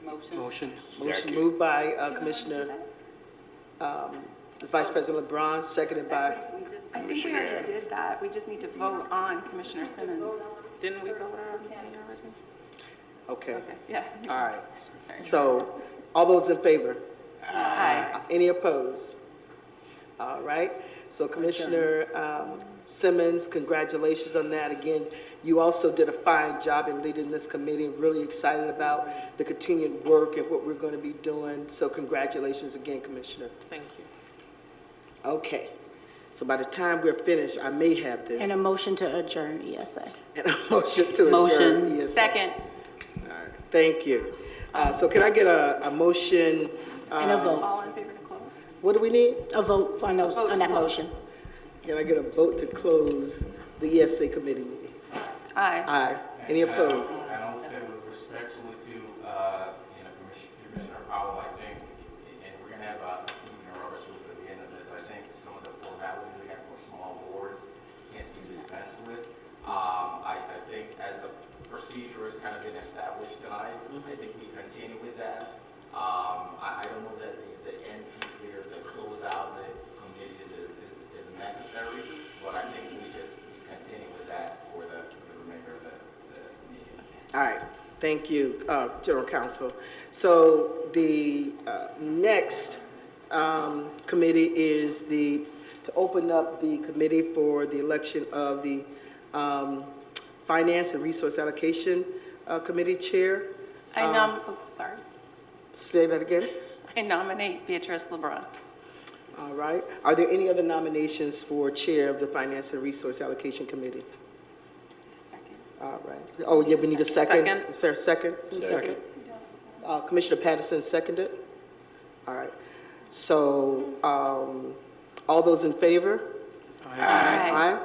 [SPEAKER 3] Motion.
[SPEAKER 7] Motion
[SPEAKER 4] Second.
[SPEAKER 7] moved by Commissioner, Vice President LeBron, seconded by,
[SPEAKER 2] I think we already did that. We just need to vote on Commissioner Simmons. Didn't we vote on him already?
[SPEAKER 7] okay,
[SPEAKER 2] Okay, yeah.
[SPEAKER 7] all right. So, all those in favor?
[SPEAKER 2] Aye.
[SPEAKER 7] Any opposed? All right, so Commissioner Simmons, congratulations on that. Again, you also did a fine job in leading this committee. Really excited about the continued work and what we're going to be doing. So congratulations again, Commissioner.
[SPEAKER 5] Thank you.
[SPEAKER 7] Okay, so by the time we're finished, I may have this.
[SPEAKER 1] And a motion to adjourn ESA.
[SPEAKER 7] And a motion to adjourn.
[SPEAKER 6] Motion.
[SPEAKER 7] ESA.
[SPEAKER 2] Second.
[SPEAKER 7] All right, thank you. So can I get a motion?
[SPEAKER 1] And a vote.
[SPEAKER 2] All in favor to close?
[SPEAKER 7] What do we need?
[SPEAKER 1] A vote on those, on that motion.
[SPEAKER 7] Can I get a vote to close the ESA committee meeting?
[SPEAKER 2] Aye.
[SPEAKER 7] Aye. Any opposed?
[SPEAKER 10] And I will say with respect to, Commissioner Powell, I think, and we're gonna have, Robert's rules at the end of this, I think some of the formalities we have for small boards can't be dispensed with. I think as the procedure has kind of been established tonight, I think we continue with that. I don't know that the end piece there to close out the committees is necessary, but I think we continue with that for the remainder of the meeting.
[SPEAKER 7] All right, thank you, General Counsel. So the next committee is to open up the committee for the election of the Finance and Resource Allocation Committee Chair.
[SPEAKER 2] Sorry.
[SPEAKER 7] Say that again.
[SPEAKER 2] I nominate Beatrice LeBron.
[SPEAKER 7] All right. Are there any other nominations for Chair of the Finance and Resource Allocation Committee?
[SPEAKER 2] Second.
[SPEAKER 7] All right. Oh, yeah, we need a second.
[SPEAKER 5] Second.
[SPEAKER 7] Is there a second?
[SPEAKER 1] Second.
[SPEAKER 7] Commissioner Patterson seconded. All right. So, all those in favor?
[SPEAKER 2] Aye.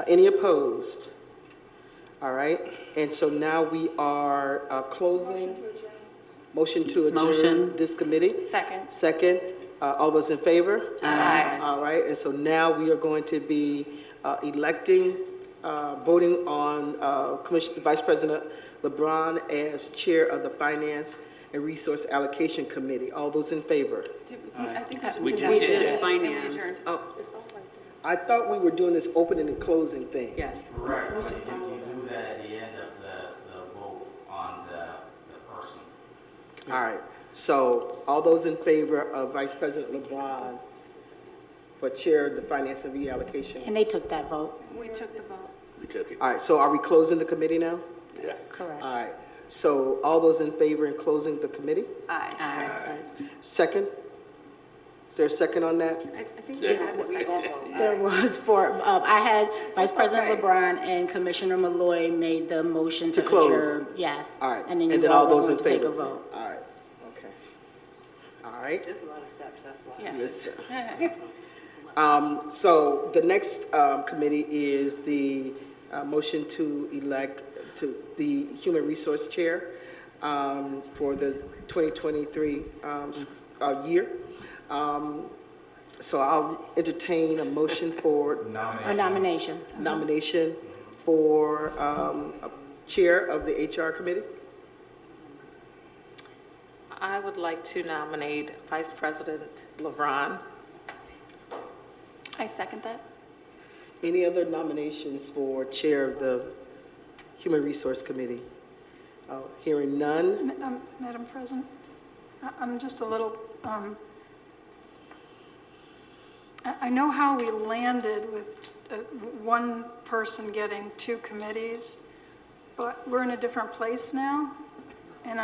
[SPEAKER 7] Any opposed? All right. And so now we are closing. Motion to adjourn
[SPEAKER 6] Motion.
[SPEAKER 7] this committee.
[SPEAKER 2] Second.
[SPEAKER 7] Second. All those in favor?
[SPEAKER 2] Aye.
[SPEAKER 7] All right. And so now we are going to be electing, voting on Vice President LeBron as Chair of the Finance and Resource Allocation Committee. All those in favor?
[SPEAKER 2] I think we just
[SPEAKER 4] We
[SPEAKER 2] did
[SPEAKER 4] just
[SPEAKER 2] that.
[SPEAKER 4] did that.
[SPEAKER 2] And
[SPEAKER 6] Finance.
[SPEAKER 2] we adjourned.
[SPEAKER 6] Oh,
[SPEAKER 7] I thought we were doing this opening and closing thing.
[SPEAKER 6] yes.
[SPEAKER 10] Correct, but you do that at the end of the vote on the person.
[SPEAKER 7] All right, so all those in favor of Vice President LeBron for Chair of the Finance and Reallocation?
[SPEAKER 1] And they took that vote.
[SPEAKER 2] We took the vote.
[SPEAKER 4] We took it.
[SPEAKER 7] All right, so are we closing the committee now?
[SPEAKER 4] Yeah.
[SPEAKER 1] Correct.
[SPEAKER 7] All right, so all those in favor in closing the committee?
[SPEAKER 2] Aye.
[SPEAKER 6] Aye.
[SPEAKER 7] All right. Second? Is there a second on that?
[SPEAKER 2] I think we had the second.
[SPEAKER 1] There was four, I had Vice President LeBron and Commissioner Malloy made the motion to
[SPEAKER 7] To close.
[SPEAKER 1] adjourn. Yes.
[SPEAKER 7] All right,
[SPEAKER 1] And then you all were
[SPEAKER 7] those in
[SPEAKER 1] going to take
[SPEAKER 7] favor?
[SPEAKER 1] a vote.
[SPEAKER 7] All right, okay. All right.
[SPEAKER 6] There's a lot of steps, that's why.
[SPEAKER 2] Yeah.
[SPEAKER 7] Listen. So the next committee is the motion to elect to the Human Resource Chair for the 2023 year. So I'll entertain a motion for
[SPEAKER 1] A nomination.
[SPEAKER 7] nomination for a Chair of the HR Committee.
[SPEAKER 5] I would like to nominate Vice President LeBron.
[SPEAKER 2] I second that.
[SPEAKER 7] Any other nominations for Chair of the Human Resource Committee? Hearing none.
[SPEAKER 9] Madam President, I'm just a little, I know how we landed with one person getting two committees, but we're in a different place now, and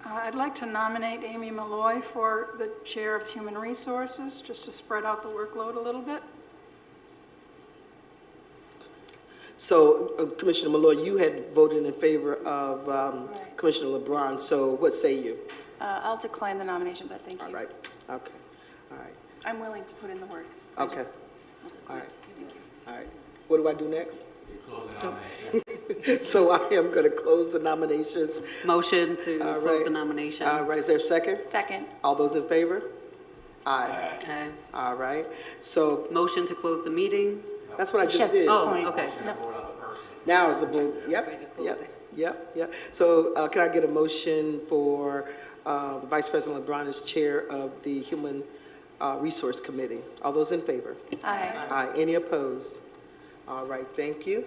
[SPEAKER 9] I'd like to nominate Amy Malloy for the Chair of Human Resources, just to spread out the workload a little bit.
[SPEAKER 7] So Commissioner Malloy, you had voted in favor of Commissioner LeBron, so what say you?
[SPEAKER 2] I'll decline the nomination, but thank you.
[SPEAKER 7] All right, okay, all right,
[SPEAKER 2] I'm willing to put in the work.
[SPEAKER 7] okay,
[SPEAKER 2] I'll decline.
[SPEAKER 7] all right,
[SPEAKER 2] Thank you.
[SPEAKER 7] all right. What do I do next?
[SPEAKER 10] You close the nomination.
[SPEAKER 7] So I am going to close the nominations.
[SPEAKER 6] Motion to
[SPEAKER 7] All
[SPEAKER 6] close
[SPEAKER 7] right.
[SPEAKER 6] the nomination.
[SPEAKER 7] All right, is there a second?
[SPEAKER 2] Second.
[SPEAKER 7] All those in favor? Aye.
[SPEAKER 6] Aye.
[SPEAKER 7] All right, so
[SPEAKER 6] Motion to close the meeting.
[SPEAKER 7] that's what I
[SPEAKER 1] She
[SPEAKER 7] just
[SPEAKER 1] has-
[SPEAKER 7] did.
[SPEAKER 6] Oh,
[SPEAKER 1] Point.
[SPEAKER 6] okay.
[SPEAKER 7] Now is the vote, yep. So can I get a motion for Vice President LeBron as Chair of the Human Resource Committee? All those in favor?
[SPEAKER 2] Aye.
[SPEAKER 7] Aye. Any opposed? All right, thank you.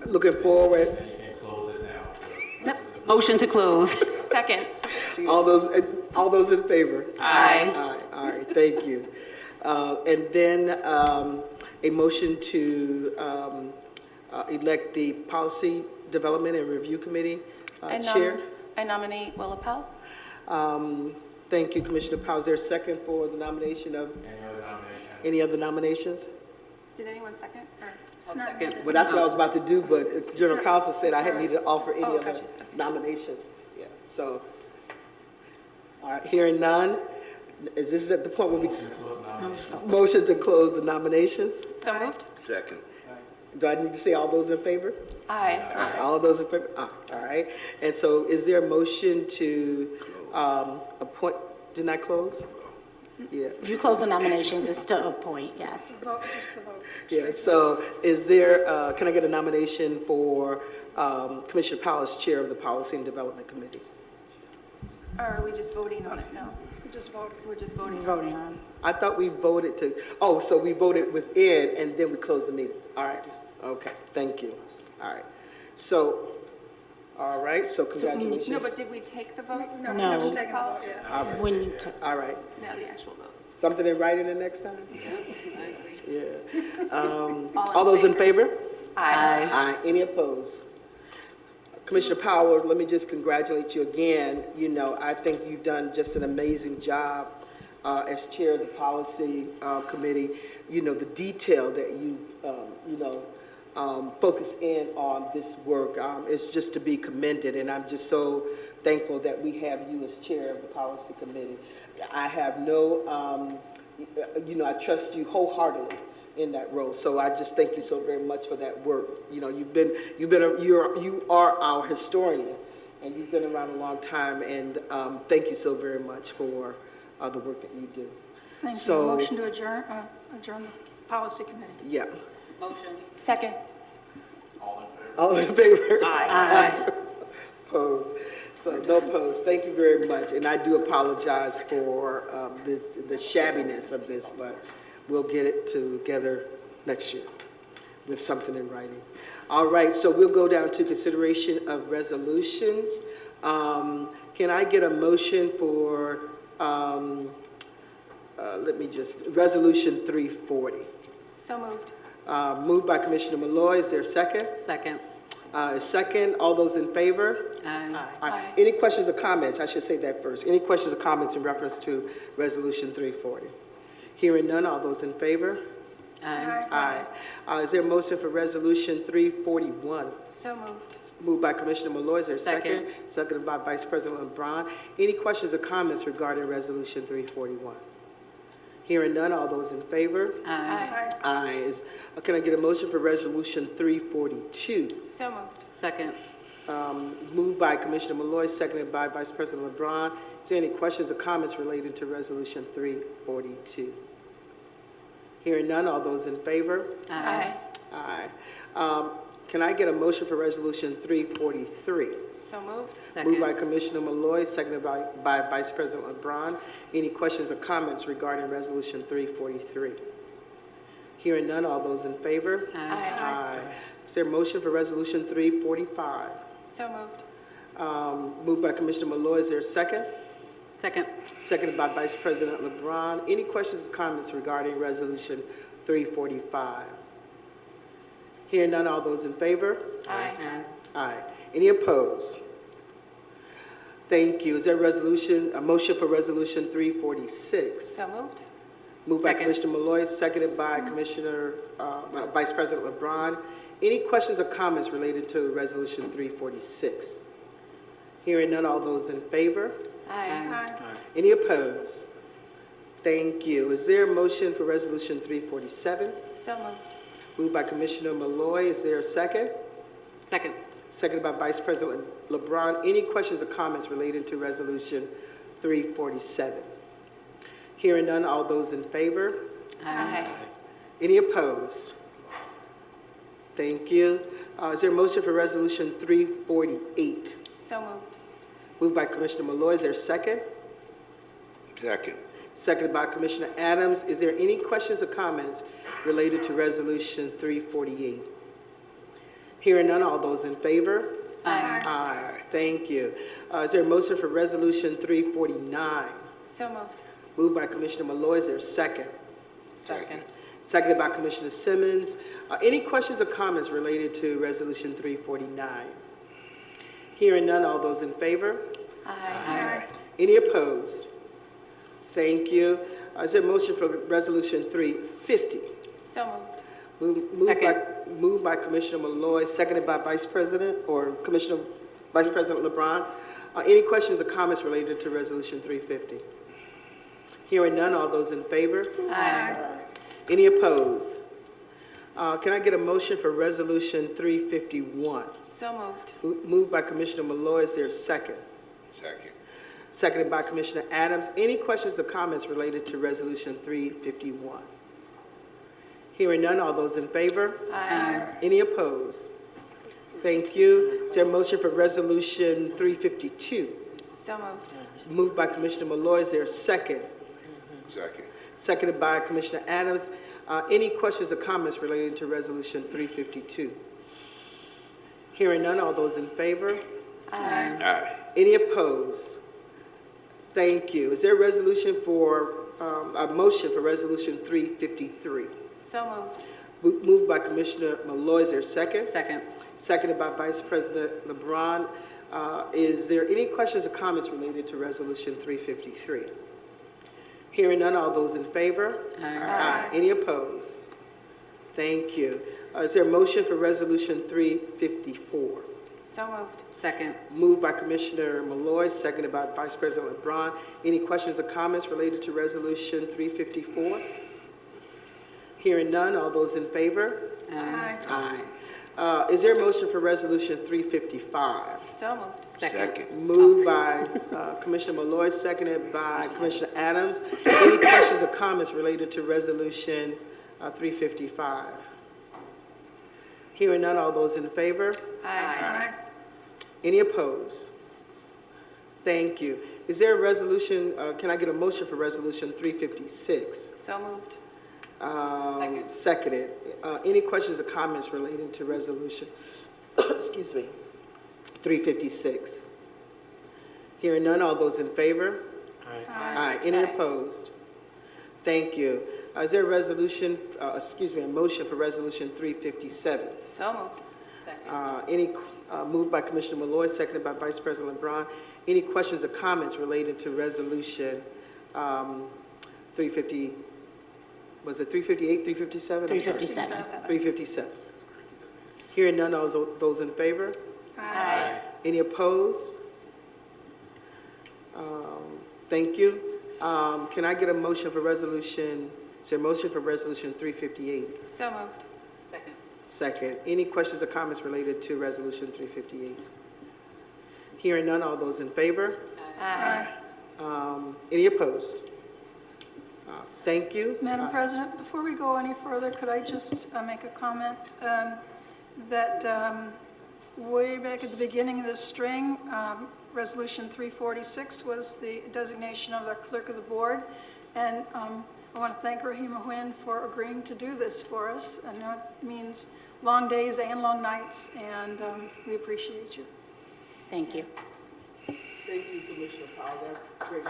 [SPEAKER 7] Looking forward,
[SPEAKER 10] And you can close it now. So-
[SPEAKER 6] Motion to close.
[SPEAKER 2] Second.
[SPEAKER 7] all those in favor?
[SPEAKER 6] Aye.
[SPEAKER 7] Aye. All right, thank you. And then a motion to elect the Policy Development and Review Committee Chair.
[SPEAKER 2] I nominate Willa Powell.
[SPEAKER 7] Thank you, Commissioner Powell. Is there a second for the nomination of?
[SPEAKER 10] Any other nominations?
[SPEAKER 7] Any other nominations?
[SPEAKER 2] Did anyone second? Or-
[SPEAKER 6] Second.
[SPEAKER 7] Well, that's what I was about to do, but General Counsel said I hadn't needed to offer any
[SPEAKER 2] Oh,
[SPEAKER 7] other
[SPEAKER 2] gotcha. Okay.
[SPEAKER 7] nominations. Yeah, so, all right, hearing none, is this at the point where we? Motion to close the nominations?
[SPEAKER 2] So moved?
[SPEAKER 4] Second.
[SPEAKER 7] Do I need to say all those in favor?
[SPEAKER 2] Aye.
[SPEAKER 7] All those in favor? All right. And so is there a motion to appoint, didn't I close? Yeah.
[SPEAKER 1] If you close the nominations, it's to appoint, yes.
[SPEAKER 9] Vote, just the vote.
[SPEAKER 7] Yeah, so is there, can I get a nomination for Commissioner Powell as Chair of the Policy and Development Committee?
[SPEAKER 2] Or are we just voting on it? No,
[SPEAKER 9] We just voted.
[SPEAKER 2] we're just voting.
[SPEAKER 1] Voting on.
[SPEAKER 7] I thought we voted to, oh, so we voted within and then we closed the meeting. All right, okay, thank you. All right, so, all right, so congratulations.
[SPEAKER 2] No, but did we take the vote?
[SPEAKER 1] No.
[SPEAKER 9] We haven't taken the vote yet.
[SPEAKER 7] All right,
[SPEAKER 1] When you
[SPEAKER 7] all right.
[SPEAKER 2] Now the actual vote.
[SPEAKER 7] Something in writing the next time? Yeah.
[SPEAKER 2] All
[SPEAKER 7] All those in favor?
[SPEAKER 2] Aye.
[SPEAKER 7] Aye. Any opposed? Commissioner Powell, let me just congratulate you again. You know, I think you've done just an amazing job as Chair of the Policy Committee. You know, the detail that you, focus in on this work is just to be commended, and I'm just so thankful that we have you as Chair of the Policy Committee. I have no, I trust you wholeheartedly in that role. So I just thank you so very much for that work. You know, you are our historian, and you've been around a long time. And thank you so very much for the work that you do.
[SPEAKER 9] Thank you.
[SPEAKER 7] So-
[SPEAKER 9] Motion to adjourn the policy committee.
[SPEAKER 7] Yeah.
[SPEAKER 2] Second.
[SPEAKER 7] All in favor?
[SPEAKER 2] Aye.
[SPEAKER 7] Opposed? So no opposed. Thank you very much. And I do apologize for the shabbiness of this, but we'll get it together next year with something in writing. All right, so we'll go down to consideration of resolutions. Can I get a motion for, Resolution 340?
[SPEAKER 2] So moved.
[SPEAKER 7] Moved by Commissioner Malloy. Is there a second?
[SPEAKER 6] Second.
[SPEAKER 7] Second. All those in favor?
[SPEAKER 6] Aye.
[SPEAKER 2] Aye.
[SPEAKER 7] Any questions or comments? I should say that first. Any questions or comments in reference to Resolution 340? Hearing none, all those in favor?
[SPEAKER 6] Aye.
[SPEAKER 7] Aye. Is there a motion for Resolution 341?
[SPEAKER 2] So moved.
[SPEAKER 7] Moved by Commissioner Malloy. Is there a second?
[SPEAKER 6] Second.
[SPEAKER 7] Seconded by Vice President LeBron. Any questions or comments regarding Resolution 341? Hearing none, all those in favor?
[SPEAKER 6] Aye.
[SPEAKER 7] Aye. Can I get a motion for Resolution 342?
[SPEAKER 2] So moved.
[SPEAKER 6] Second.
[SPEAKER 7] Moved by Commissioner Malloy, seconded by Vice President LeBron. Is there any questions or comments related to Resolution 342? Hearing none, all those in favor?
[SPEAKER 2] Aye.
[SPEAKER 7] Aye. Can I get a motion for Resolution 343?
[SPEAKER 2] So moved.
[SPEAKER 7] Moved by
[SPEAKER 6] Second.
[SPEAKER 7] Commissioner Malloy, seconded by Vice President LeBron. Any questions or comments regarding Resolution 343? Hearing none, all those in favor?
[SPEAKER 6] Aye.
[SPEAKER 7] Aye. Is there a motion for Resolution 345?
[SPEAKER 2] So moved.
[SPEAKER 7] Moved by Commissioner Malloy. Is there a second?
[SPEAKER 6] Second.
[SPEAKER 7] Seconded by Vice President LeBron. Any questions or comments regarding Resolution 345? Hearing none, all those in favor?
[SPEAKER 2] Aye.
[SPEAKER 6] Aye.
[SPEAKER 7] Aye. Any opposed? Thank you. Is there a motion for Resolution 346?
[SPEAKER 2] So moved.
[SPEAKER 7] Moved by
[SPEAKER 6] Second.
[SPEAKER 7] Commissioner Malloy, seconded by Vice President LeBron. Any questions or comments related to Resolution 346? Hearing none, all those in favor?
[SPEAKER 2] Aye.
[SPEAKER 7] Any opposed? Thank you. Is there a motion for Resolution 347?
[SPEAKER 2] So moved.
[SPEAKER 7] Moved by Commissioner Malloy. Is there a second?
[SPEAKER 6] Second.
[SPEAKER 7] Seconded by Vice President LeBron. Any questions or comments related to Resolution 347? Hearing none, all those in favor?
[SPEAKER 2] Aye.
[SPEAKER 7] Any opposed? Thank you. Is there a motion for Resolution 348?
[SPEAKER 2] So moved.
[SPEAKER 7] Moved by Commissioner Malloy. Is there a second?
[SPEAKER 4] Second.
[SPEAKER 7] Seconded by Commissioner Adams. Is there any questions or comments related to Resolution 348? Hearing none, all those in favor?
[SPEAKER 2] Aye.
[SPEAKER 7] Aye. Thank you. Is there a motion for Resolution 349?
[SPEAKER 2] So moved.
[SPEAKER 7] Moved by Commissioner Malloy, is there a second?
[SPEAKER 4] Second.
[SPEAKER 7] Seconded by Commissioner Simmons. Any questions or comments related to Resolution 349? Hearing none, all those in favor?
[SPEAKER 2] Aye.
[SPEAKER 7] Any opposed? Thank you. Is there a motion for Resolution 350?
[SPEAKER 2] So moved.
[SPEAKER 7] Moved by Commissioner Malloy, seconded by Vice President or Commissioner Vice President LeBron. Any questions or comments related to Resolution 350? Hearing none, all those in favor?
[SPEAKER 2] Aye.
[SPEAKER 7] Any opposed? Can I get a motion for Resolution 351?
[SPEAKER 2] So moved.
[SPEAKER 7] Moved by Commissioner Malloy, is there a second?
[SPEAKER 4] Second.
[SPEAKER 7] Seconded by Commissioner Adams. Any questions or comments related to Resolution 351? Hearing none, all those in favor?
[SPEAKER 2] Aye.
[SPEAKER 7] Any opposed? Thank you. Is there a motion for Resolution 352?
[SPEAKER 2] So moved.
[SPEAKER 7] Moved by Commissioner Malloy, is there a second?
[SPEAKER 4] Second.
[SPEAKER 7] Seconded by Commissioner Adams. Any questions or comments related to Resolution 352? Hearing none, all those in favor?
[SPEAKER 2] Aye.
[SPEAKER 4] Aye.
[SPEAKER 7] Any opposed? Thank you. Is there a resolution for, a motion for Resolution 353?
[SPEAKER 2] So moved.
[SPEAKER 7] Moved by Commissioner Malloy, is there a second?
[SPEAKER 6] Second.
[SPEAKER 7] Seconded by Vice President LeBron. Is there any questions or comments related to Resolution 353? Hearing none, all those in favor? Aye. Any opposed? Thank you. Is there a motion for Resolution 354?
[SPEAKER 2] So moved.
[SPEAKER 6] Second.
[SPEAKER 7] Moved by Commissioner Malloy, seconded by Vice President LeBron. Any questions or comments related to Resolution 354? Hearing none, all those in favor?
[SPEAKER 2] Aye.
[SPEAKER 7] Aye. Is there a motion for Resolution 355?
[SPEAKER 2] So moved.
[SPEAKER 4] Second.
[SPEAKER 7] Moved by Commissioner Malloy, seconded by Commissioner Adams. Any questions or comments related to Resolution 355? Hearing none, all those in favor?
[SPEAKER 2] Aye.
[SPEAKER 7] Any opposed? Thank you. Is there a resolution, can I get a motion for Resolution 356?
[SPEAKER 2] So moved.
[SPEAKER 7] Seconded. Any questions or comments relating to Resolution, excuse me, 356? Hearing none, all those in favor? Aye. Any opposed? Thank you. Is there a resolution, a motion for Resolution 357?
[SPEAKER 2] So moved.
[SPEAKER 7] Moved by Commissioner Malloy, seconded by Vice President LeBron. Any questions or comments related to Resolution 350, was it 358, 357?
[SPEAKER 1] 357.
[SPEAKER 7] 357. Hearing none, all those in favor?
[SPEAKER 2] Aye.
[SPEAKER 7] Any opposed? Thank you. Can I get a motion for Resolution, is there a motion for Resolution 358?
[SPEAKER 2] So moved.
[SPEAKER 6] Second.
[SPEAKER 7] Second. Any questions or comments related to Resolution 358? Hearing none, all those in favor?
[SPEAKER 2] Aye.
[SPEAKER 7] Any opposed? Thank you.
[SPEAKER 9] Madam President, before we go any further, could I just make a comment that way back at the beginning of this string, Resolution 346 was the designation of the clerk of the board, and I want to thank Rahima Nguyen for agreeing to do this for us. I know it means long days and long nights, and we appreciate you.
[SPEAKER 1] Thank you.
[SPEAKER 7] Thank you, Commissioner Powell. That's great.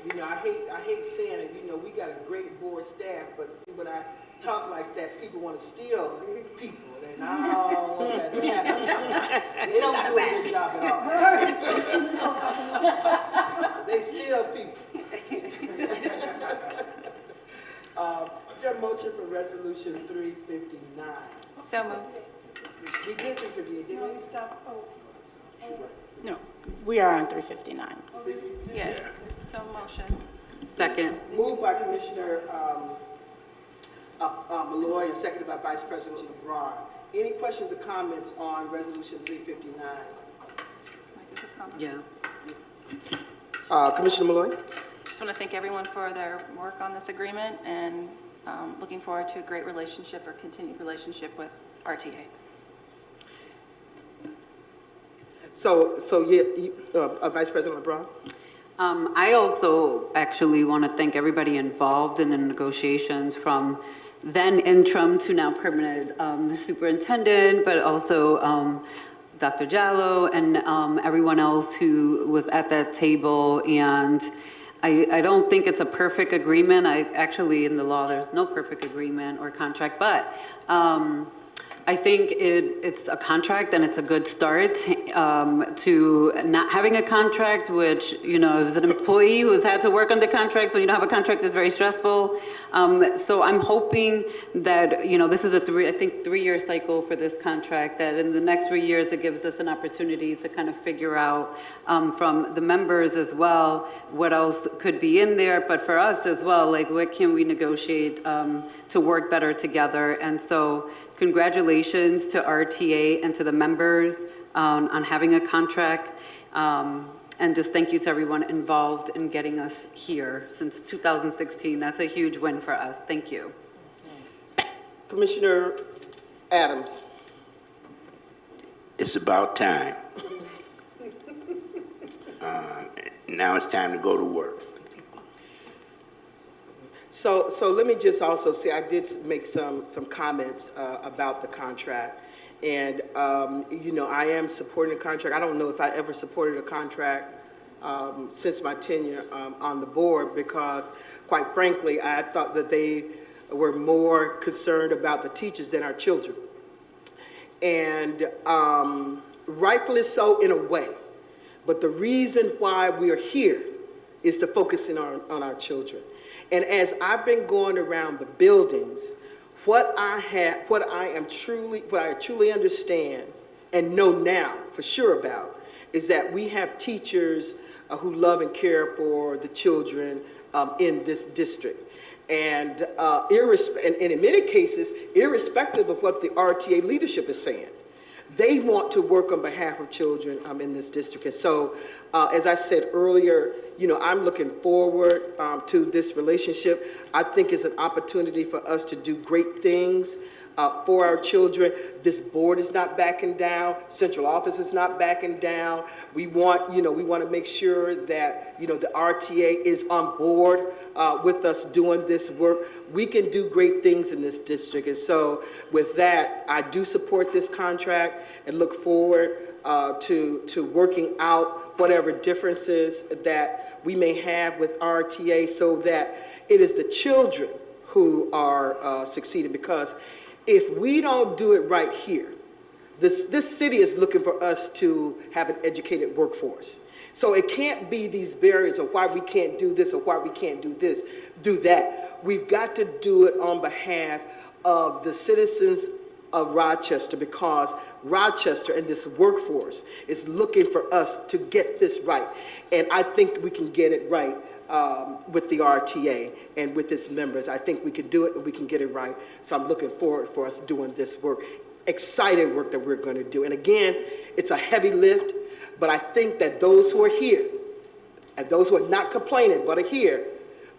[SPEAKER 7] You know, I hate saying it. You know, we got a great board staff, but see, when I talk like that, people want to steal people, and I don't want that to happen. They don't do a good job at all. They steal people. Is there a motion for Resolution 359?
[SPEAKER 2] So moved.
[SPEAKER 7] We did 358, didn't we?
[SPEAKER 9] No, stop.
[SPEAKER 1] No, we are on 359.
[SPEAKER 2] Yeah. So motion.
[SPEAKER 6] Second.
[SPEAKER 7] Moved by Commissioner Malloy and seconded by Vice President LeBron. Any questions or comments on Resolution 359?
[SPEAKER 6] Yeah.
[SPEAKER 7] Commissioner Malloy?
[SPEAKER 2] Just want to thank everyone for their work on this agreement, and looking forward to a great relationship or continued relationship with RTA.
[SPEAKER 7] So Vice President LeBron?
[SPEAKER 6] I also actually want to thank everybody involved in the negotiations, from then interim to now permanent superintendent, but also Dr. Jallo and everyone else who was at that table. And I don't think it's a perfect agreement. Actually, in the law, there's no perfect agreement or contract, but I think it's a contract and it's a good start to not having a contract, which, you know, as an employee who's had to work under contracts, when you don't have a contract, it's very stressful. So I'm hoping that, you know, this is a 3-year cycle for this contract, that in the next 3 years, it gives us an opportunity to kind of figure out from the members as well, what else could be in there, but for us as well, like what can we negotiate to work better together. And so congratulations to RTA and to the members on having a contract. And just thank you to everyone involved in getting us here since 2016. That's a huge win for us. Thank you.
[SPEAKER 7] Commissioner Adams.
[SPEAKER 4] It's about time. Now it's time to go to work.
[SPEAKER 7] So let me just also say, I did make some comments about the contract. And, you know, I am supporting the contract. I don't know if I ever supported a contract since my tenure on the board, because, quite frankly, I thought that they were more concerned about the teachers than our children. And rightfully so in a way. But the reason why we are here is to focus in on our children. And as I've been going around the buildings, what I truly understand and know now for sure about is that we have teachers who love and care for the children in this district. And in many cases, irrespective of what the RTA leadership is saying, they want to work on behalf of children in this district. And so, as I said earlier, you know, I'm looking forward to this relationship. I think it's an opportunity for us to do great things for our children. This board is not backing down. Central office is not backing down. We want to make sure that, you know, the RTA is on board with us doing this work. We can do great things in this district. And so with that, I do support this contract and look forward to working out whatever differences that we may have with RTA so that it is the children who are succeeding. Because if we don't do it right here, this city is looking for us to have an educated workforce. So it can't be these barriers of why we can't do this or why we can't do this, do that. We've got to do it on behalf of the citizens of Rochester, because Rochester and this workforce is looking for us to get this right. And I think we can get it right with the RTA and with its members. I think we can do it and we can get it right. So I'm looking forward for us doing this work, exciting work that we're going to do. And again, it's a heavy lift, but I think that those who are here and those who are not complaining but are here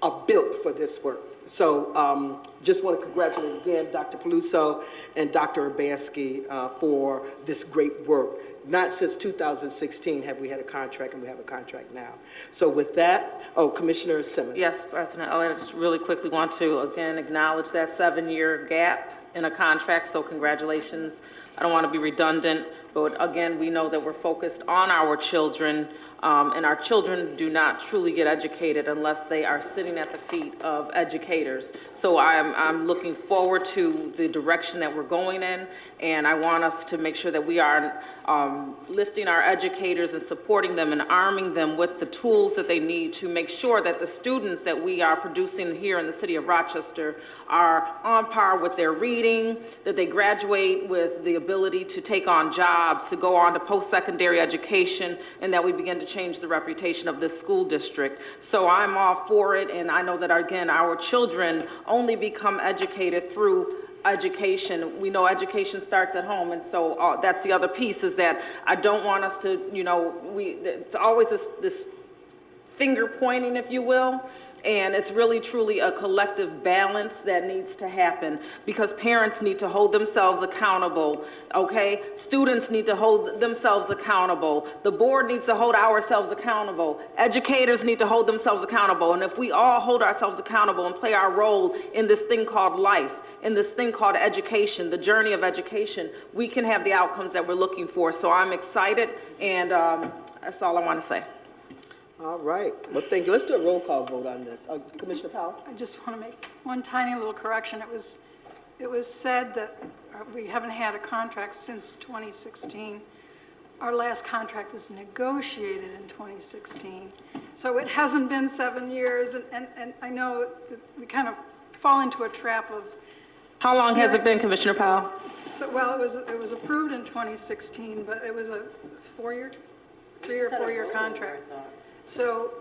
[SPEAKER 7] are built for this work. So just want to congratulate again Dr. Peluso and Dr. Urbanski for this great work. Not since 2016 have we had a contract, and we have a contract now. So with that, Commissioner Simmons.
[SPEAKER 5] Yes, President Elliott, I just really quickly want to again acknowledge that 7-year gap in a contract, so congratulations. I don't want to be redundant, but again, we know that we're focused on our children, and our children do not truly get educated unless they are sitting at the feet of educators. So I'm looking forward to the direction that we're going in, and I want us to make sure that we are lifting our educators and supporting them and arming them with the tools that they need to make sure that the students that we are producing here in the city of Rochester are on par with their reading, that they graduate with the ability to take on jobs, to go on to post-secondary education, and that we begin to change the reputation of this school district. So I'm all for it, and I know that, again, our children only become educated through education. We know education starts at home, and so that's the other piece, is that I don't want us to, you know, it's always this finger pointing, if you will. And it's really truly a collective balance that needs to happen because parents need to hold themselves accountable, okay? Students need to hold themselves accountable. The board needs to hold ourselves accountable. Educators need to hold themselves accountable. And if we all hold ourselves accountable and play our role in this thing called life, in this thing called education, the journey of education, we can have the outcomes that we're looking for. So I'm excited, and that's all I want to say.
[SPEAKER 7] All right, well, thank you. Let's do a roll call vote on this. Commissioner Powell?
[SPEAKER 9] I just want to make one tiny little correction. It was said that we haven't had a contract since 2016. Our last contract was negotiated in 2016. So it hasn't been 7 years, and I know that we kind of fall into a trap of.
[SPEAKER 5] How long has it been, Commissioner Powell?
[SPEAKER 9] So, well, it was approved in 2016, but it was a 3 or 4 year contract. So,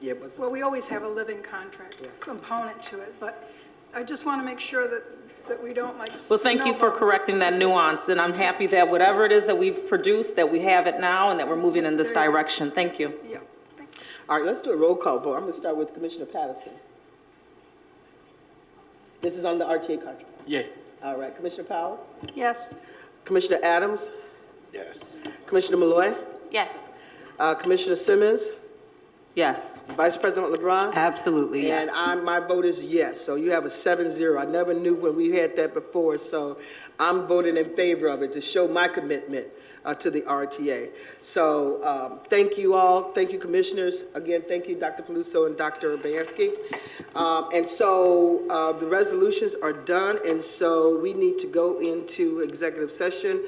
[SPEAKER 7] Yeah, it was.
[SPEAKER 9] well, we always have a living contract component to it, but I just want to make sure that we don't like.
[SPEAKER 5] Well, thank you for
[SPEAKER 9] snowball.
[SPEAKER 5] correcting that nuance, and I'm happy that whatever it is that we've produced, that we have it now, and that we're moving in this direction. Thank you.
[SPEAKER 9] Yeah, thanks.
[SPEAKER 7] All right, let's do a roll call vote. I'm going to start with Commissioner Patterson. This is on the RTA contract.
[SPEAKER 3] Yay.
[SPEAKER 7] All right, Commissioner Powell?
[SPEAKER 9] Yes.
[SPEAKER 7] Commissioner Adams?
[SPEAKER 4] Yes.
[SPEAKER 7] Commissioner Malloy?
[SPEAKER 2] Yes.
[SPEAKER 7] Commissioner Simmons?
[SPEAKER 5] Yes.
[SPEAKER 7] Vice President LeBron?
[SPEAKER 6] Absolutely, yes.
[SPEAKER 7] And my vote is yes, so you have a 7-0. I never knew when we had that before, so I'm voting in favor of it to show my commitment to the RTA. So thank you all, thank you commissioners. Again, thank you Dr. Peluso and Dr. Urbanski. And so the resolutions are done, and so we need to go into executive session.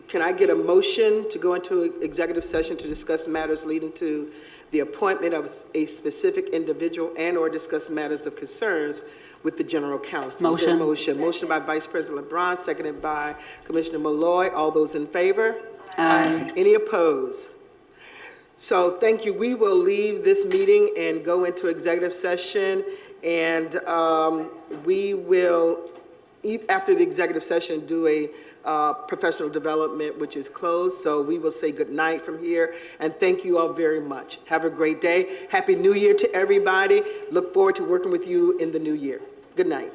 [SPEAKER 7] Can I get a motion to go into executive session to discuss matters leading to the appointment of a specific individual and/or discuss matters of concerns with the General Counsel? Is there a motion? Motion by Vice President LeBron, seconded by Commissioner Malloy. All those in favor?
[SPEAKER 6] Aye.
[SPEAKER 7] Any opposed? So thank you. We will leave this meeting and go into executive session, and we will, after the executive session, do a professional development, which is closed. So we will say good night from here, and thank you all very much. Have a great day. Happy New Year to everybody. Look forward to working with you in the new year. Good night.